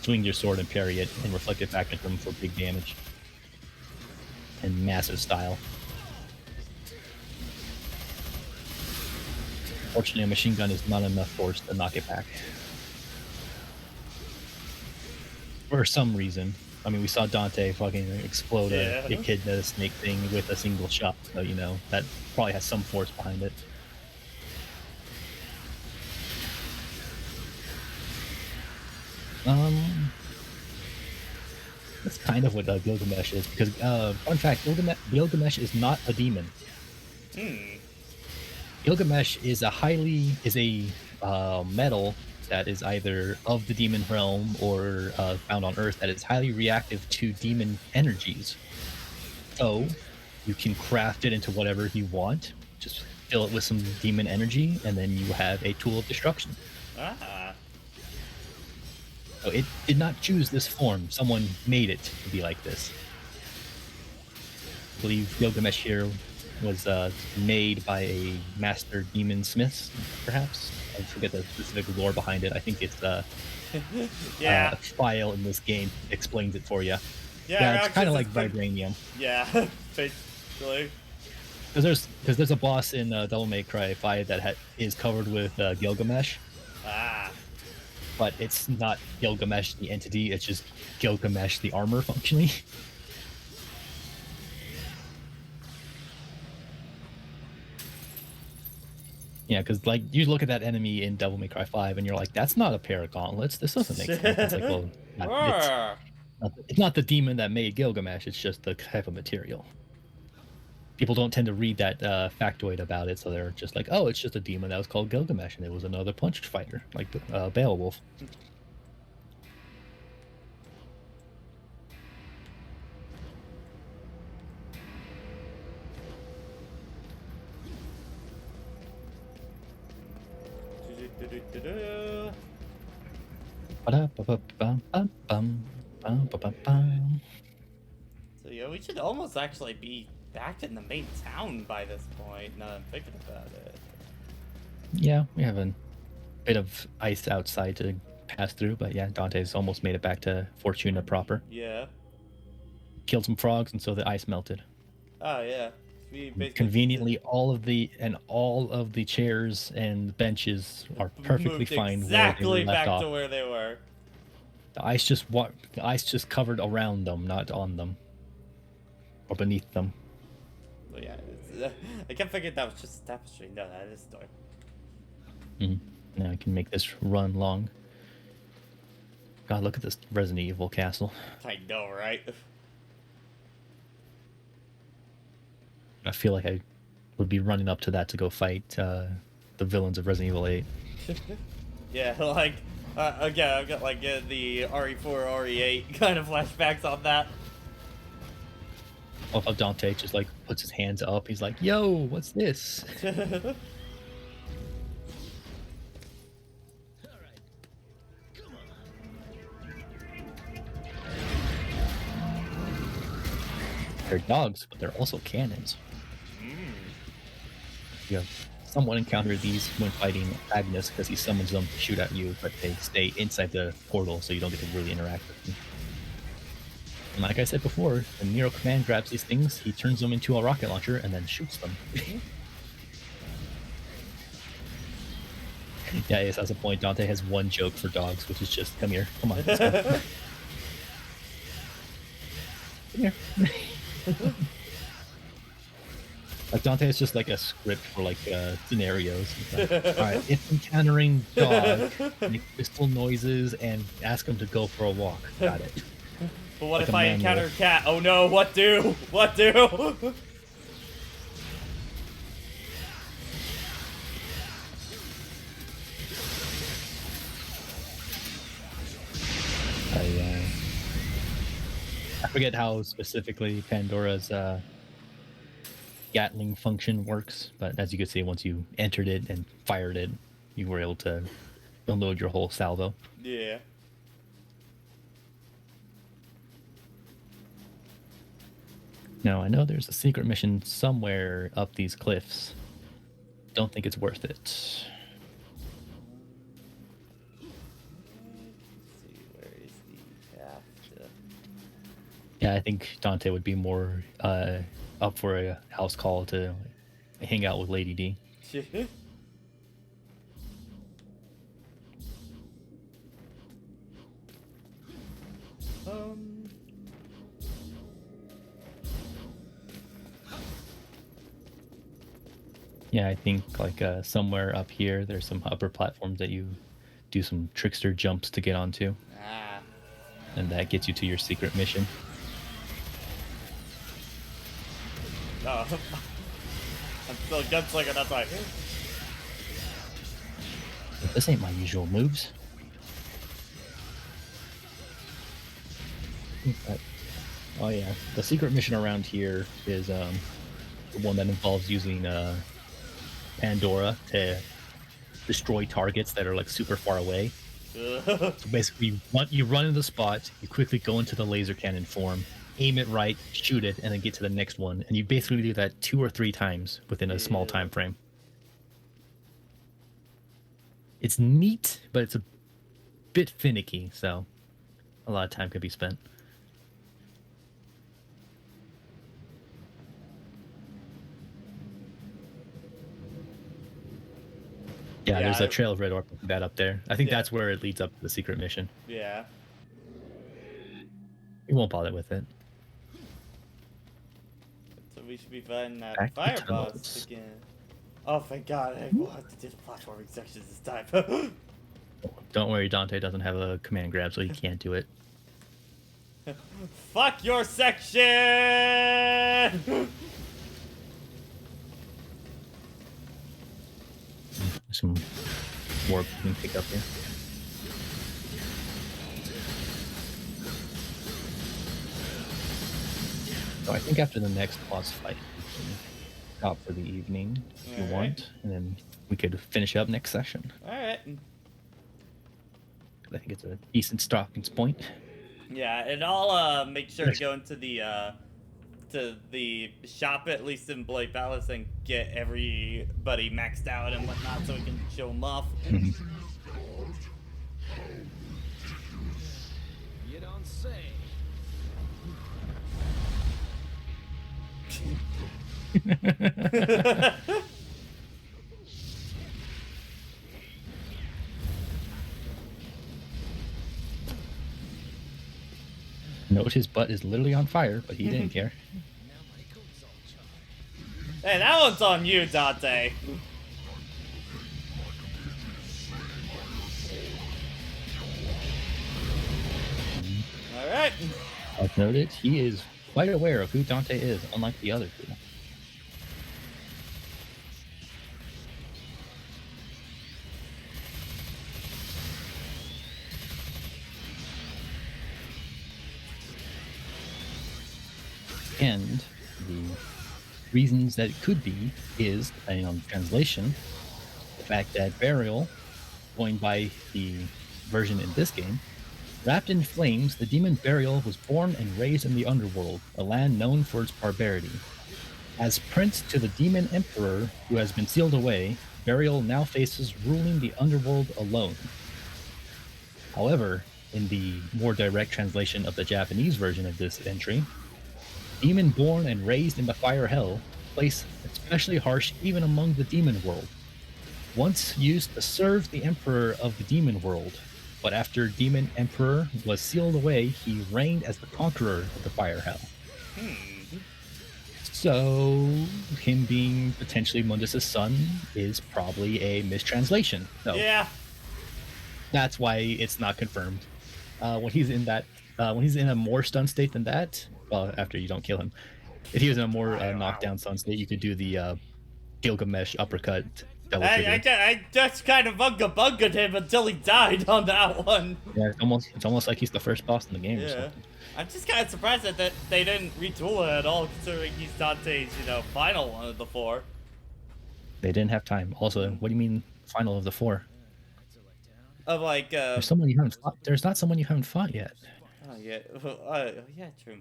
swing your sword and parry it and reflect it back at them for big damage and massive style. Fortunately, a machine gun is not enough force to knock it back. For some reason. I mean, we saw Dante fucking explode Yeah. a echidna snake thing with a single shot, so, you know, that probably has some force behind it. That's kind of what Gilgamesh is, because, fun fact, Gilgamesh is not a demon. Hmm. Gilgamesh is a metal that is either of the demon realm or found on Earth that is highly reactive to demon energies. So you can craft it into whatever you want. Just fill it with some demon energy, and then you have a tool of destruction. Ah. So it did not choose this form. Someone made it to be like this. I believe Gilgamesh here was made by a master demon smith, perhaps. I forget the specific lore behind it. I think it's Yeah. a file in this game explains it for you. Yeah, Yeah, it's Roxas kind of is like vibranium. Yeah, basically. Because there's a boss in Devil May Cry 5 that is covered with Gilgamesh, Ah. but it's not Gilgamesh the entity. It's just Gilgamesh the armor functionally. Yeah, because like you look at that enemy in Devil May Cry 5, and you're like, "That's not a pair of gauntlets. This doesn't make sense." It's like, well, Roar. it's not the demon that made Gilgamesh. It's just the type of material. People don't tend to read that factoid about it, so they're just like, "Oh, it's just a demon that was called Gilgamesh, and it was another punch fighter like Beowulf." Do-do-do-do-do. Ba-da-ba-ba-bum-bum-bum-bum-ba-bum. So yeah, we should almost actually be back in the main town by this point. Now that I'm thinking about it. Yeah, we have a bit of ice outside to pass through, but yeah, Dante's almost made it back to Fortuna proper. Yeah. Killed some frogs, and so the ice melted. Oh yeah. We basically Conveniently, all of the chairs and benches are perfectly moved fine exactly where they were left back off. to where they were. The ice just covered around them, not on them or beneath them. So yeah, I kept thinking that was just a tapestry. No, that is door. Now I can make this run long. God, look at this Resident Evil castle. I know, right? I feel like I would be running up to that to go fight the villains of Resident Evil 8. Yeah, like again, I've got like the RE4, RE8 kind of flashbacks on that. I love how Dante just like puts his hands up. He's like, "Yo, what's this?" All right. Come on. They're dogs, but they're also cannons. You have somewhat encountered these when fighting Agnes because he summons them to shoot at you, but they stay inside the portal, so you don't get to really interact with them. And like I said before, when Nero Command grabs these things, he turns them into a rocket launcher and then shoots them. Yeah, yes, as a point, Dante has one joke for dogs, which is just, come here, come on, let's go. Come here. Like Dante is just like a script for like scenarios. It's like, all right, if encountering dog, make whistle noises and ask him to go for a walk. Got it. But what Like if a I manual. encounter cat? Oh no, what do? What do? I forget how specifically Pandora's Gatling function works, but as you can see, once you entered it and fired it, you were able to unload your whole salvo. Yeah. Now, I know there's a secret mission somewhere up these cliffs. Don't think it's worth it. Let's see, where is the path to... Yeah, I think Dante would be more up for a house call to hang out with Lady D. um... Yeah, I think like somewhere up here, there's some upper platforms that you do some trickster jumps to get onto, Ah. and that gets you to your secret mission. Oh. I'm still a gunslinger, that's why. This ain't my usual moves. Oh yeah, the secret mission around here is the one that involves using Pandora to destroy targets that are like super far away. So basically, you run into the spot, you quickly go into the laser cannon form, aim it right, shoot it, and then get to the next one. And you basically do that 2 or 3 times within a small time frame. It's neat, but it's a bit finicky, so a lot of time could be spent. Yeah, there's a trail of red orb like that up there. I think that's where it leads up to the secret mission. Yeah. We won't bother with it. So we should be fighting that Back to fire tunnels. boss again. Oh, thank God. I will have to do the platforming sections this time. Don't worry, Dante doesn't have a command grab, so he can't do it. Fuck your section! Some warp we can pick up here. So I think after the next boss fight, we can stop for the evening if you want, and then we could finish up next session. Alright. I think it's a decent stopping point. Yeah, and I'll make sure to go into the shop, at least in Blade Palace, and get everybody maxed out and whatnot so we can show them off. You don't say. Note his butt is literally on fire, but he didn't care. Now my coat's all charred. Hey, that one's on you, Dante. Alright. I've noted he is quite aware of who Dante is, unlike the other two. And the reasons that it could be is, depending on the translation, the fact that Burial, going by the version in this game, wrapped in flames, the demon Burial was born and raised in the underworld, a land known for its barbarity. As prince to the demon emperor who has been sealed away, Burial now faces ruling the underworld alone. However, in the more direct translation of the Japanese version of this entry, demon born and raised in the fire hell, place especially harsh even among the demon world. Once used to serve the emperor of the demon world, but after demon emperor was sealed away, he reigned as the conqueror of the fire hell. So him being potentially Mundus' son is probably a mistranslation. So Yeah. that's why it's not confirmed. When he's in a more stunned state than that, well, after you don't kill him, if he was in a more knockdown stunned state, you could do the Gilgamesh uppercut. Double trigger. I just kind of bunga-bungaed him until he died on that one. Yeah, it's almost like he's the first boss in the game or Yeah. something. I'm just kind of surprised that they didn't retool it at all, considering he's Dante's, final one of the 4. They didn't have time. Also, what do you mean final of the 4? Of like, There's someone you haven't fought. There's not someone you haven't fought yet. oh yeah, yeah, true.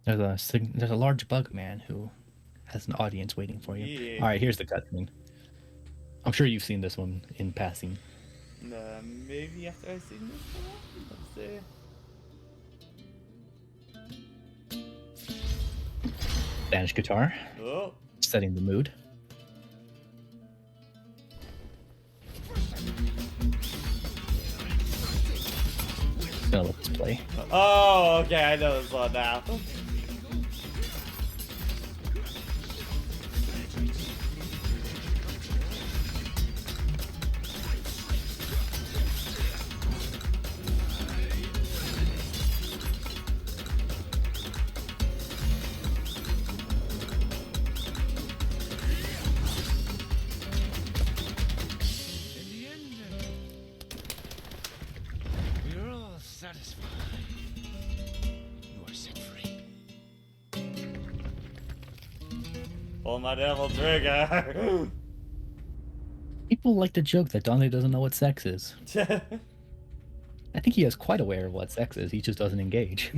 There's a large bug man who has an audience waiting for you. Yeah. All right, here's the cutscene. I'm sure you've seen this one in passing. Maybe after I've seen this one? Let's see. Spanish guitar, Oh. setting the mood. Gonna let this play. Oh, okay, I know this one now. satisfied. You are set free. Pull my devil trigger. People like to joke that Dante doesn't know what sex is. I think he is quite aware of what sex is. He just doesn't engage.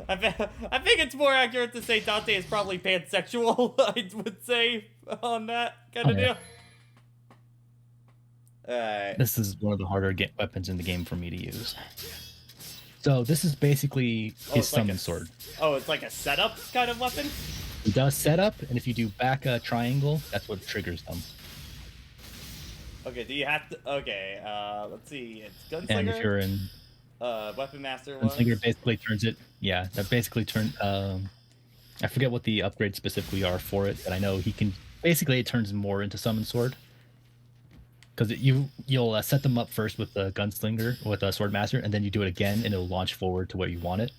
I think it's more accurate to say Dante is probably pansexual, I would say, on that kind of deal. Alright. This is one of the harder weapons in the game for me to use. So this is basically his it's like summon sword. Oh, it's like a setup kind of weapon? It does setup, and if you do back triangle, that's what triggers them. Okay, do you have to... Okay, let's see. It's Gunslinger? And if you're in... Weapon Master was? Gunslinger basically turns it... Yeah, that basically turns... I forget what the upgrades specifically are for it, but I know he can... Basically, it turns more into summon sword. Because you'll set them up first with the Gunslinger, with a Swordmaster, and then you do it again, and it'll launch forward to where you want it.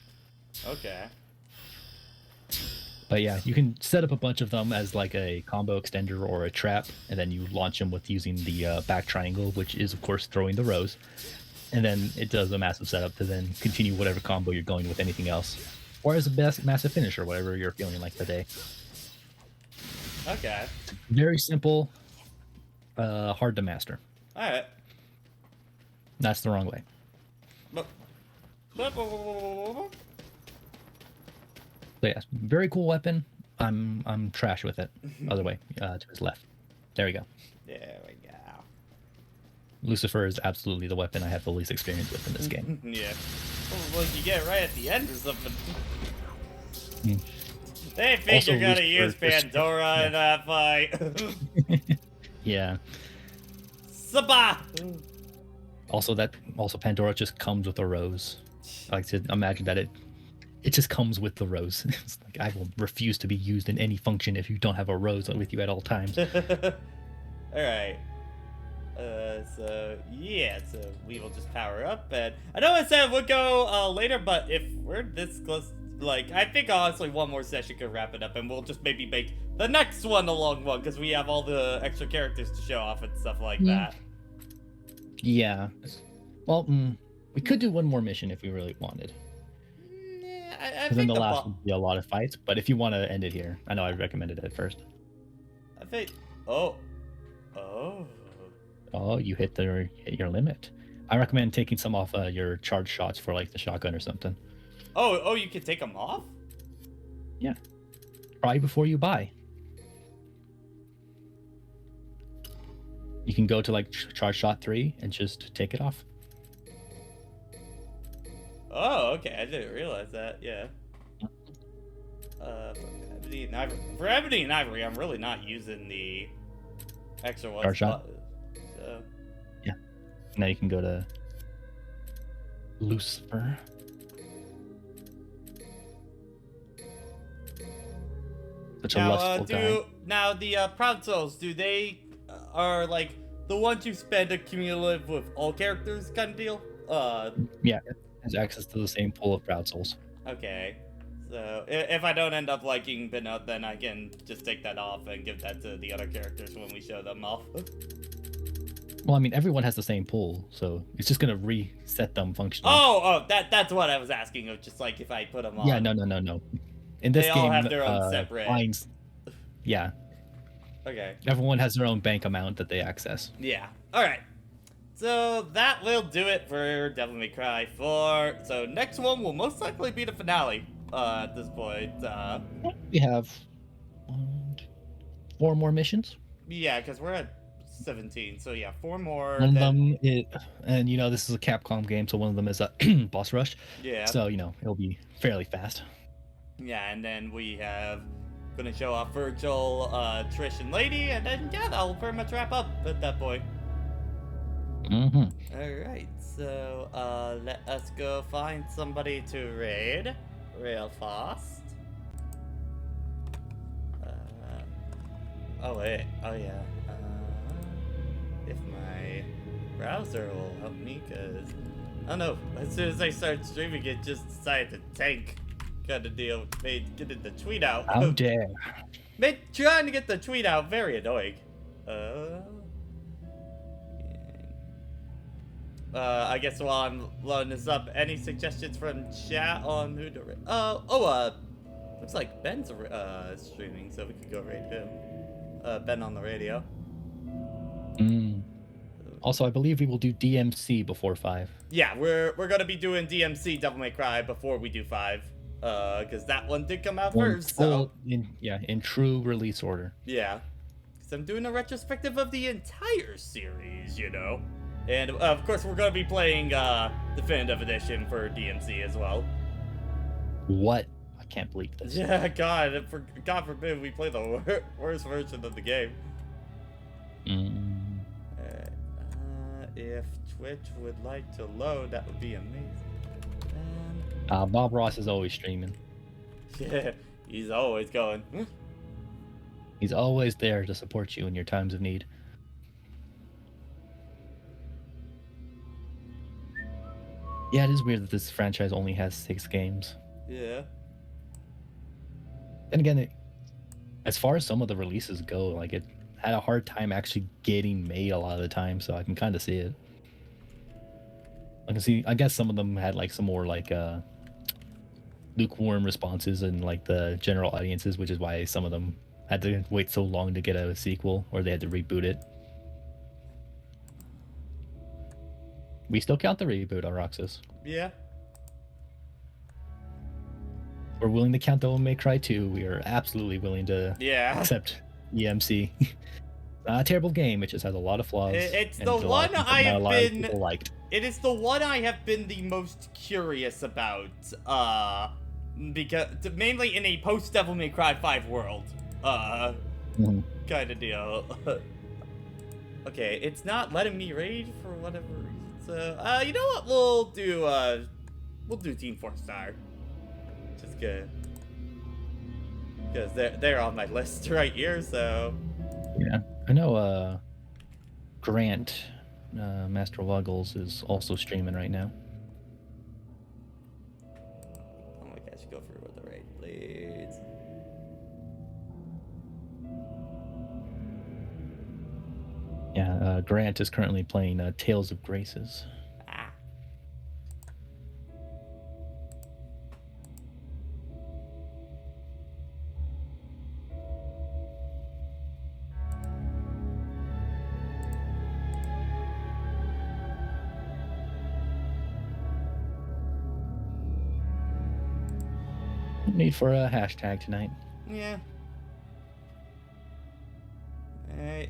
Okay. But yeah, you can set up a bunch of them as like a combo extender or a trap, and then you launch them with using the back triangle, which is of course throwing the rows. And then it does a massive setup to then continue whatever combo you're going with anything else. Or as a massive finish or whatever you're feeling like today. Okay. Very simple, hard to master. Alright. That's the wrong way. So yes, very cool weapon. I'm trash with it. Other way, to his left. There we go. There we go. Lucifer is absolutely the weapon I have the least experience with in this game. Yeah. Well, you get it right at the end or something. They think Also, you're gonna Lucifer use Pandora in that fight. Yeah. Sabah! Also, Pandora just comes with a rose. I like to imagine that it just comes with the rose. It's like, I will refuse to be used in any function if you don't have a rose with you at all times. Alright. So we will just power up, and I know I said we'll go later, but if we're this close, like, I think honestly one more session could wrap it up, and we'll just maybe make the next one a long one, because we have all the extra characters to show off and stuff like that. Yeah. Well, we could do one more mission if we really wanted. Yeah, I Because then think the last would be a lot of fights, but if you want to end it here, I know I recommended it at first. I think... Oh, you hit your limit. I recommend taking some off your charge shots for like the shotgun or something. Oh, you can take them off? Yeah. Probably before you buy. You can go to like charge shot 3 and just take it off. Oh, okay. I didn't realize that. Yeah. For Ebony and Ivory, I'm really not using the extra one. Charge shot? So. Yeah. Now you can go to Lucifer. Such a lustful guy. Now the Proud Souls, do they are like the ones you spend a cumulative with all characters kind of deal? Yeah, it has access to the same pool of Proud Souls. Okay. So if I don't end up liking Binot, then I can just take that off and give that to the other characters when we show them off. Well, I mean, everyone has the same pool, so it's just gonna reset them functionally. Oh, that's what I was asking. Of just like if I put them on. Yeah, no. In this They game, all have their own separate. Yeah. Okay. Everyone has their own bank amount that they access. Yeah. All right. So that will do it for Devil May Cry 4. So next one will most likely be the finale. At this point. We have 4 more missions. Yeah, because we're at 17. So yeah, 4 more. One of them and you know, this is a Capcom game, so one of them is a boss rush. Yeah. So, you know, it'll be fairly fast. Yeah, and then we have gonna show off Virgil, Trish, and Lady, and then yeah, that'll pretty much wrap up at that point. Alright, so let us go find somebody to raid real fast. Oh wait, oh yeah. If my browser will help me, cause I don't know, as soon as I started streaming it just decided to tank kind of deal, made getting the tweet out. How dare. Made trying to get the tweet out very annoying. I guess while I'm loading this up, any suggestions from chat on who to rate? Looks like Ben's streaming, so we could go rate him. Ben on the radio. Mm. Also, I believe we will do DMC before 5. Yeah, we're gonna be doing DMC Devil May Cry before we do 5. Because that one did come out first, so... in true release order. Yeah. Because I'm doing a retrospective of the entire series, you know? And, of course, we're gonna be playing, Definitive Edition for DMC as well. What? I can't believe this. Yeah, God forbid we play the worst version of the game. Mm. If Twitch would like to load, that would be amazing. Bob Ross is always streaming. Yeah, he's always going. He's always there to support you in your times of need. Yeah, it is weird that this franchise only has 6 games. Yeah. And again, as far as some of the releases go, like it had a hard time actually getting made a lot of the time, so I can kind of see it. I guess some of them had like some more like lukewarm responses in like the general audiences, which is why some of them had to wait so long to get a sequel, or they had to reboot it. We still count the reboot on Roxas. Yeah. We're willing to count Devil May Cry 2. We are absolutely willing to accept EMC. Not a terrible game. It just has a lot of flaws. It's the one I have been liked. It is the one I have been the most curious about. Because mainly in a post Devil May Cry 5 world. Kind of deal. Okay, it's not letting me raid for whatever reason. So, you know what? We'll do Team 4-star. Just good. Because they're on my list right here, so. Yeah, I know. Grant, Master Wuggles, is also streaming right now. Oh my gosh, go through with the raid, please. Yeah, Grant is currently playing Tales of Graces. Ah. No need for a hashtag tonight. Yeah. Alright.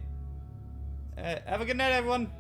Have a good night, everyone.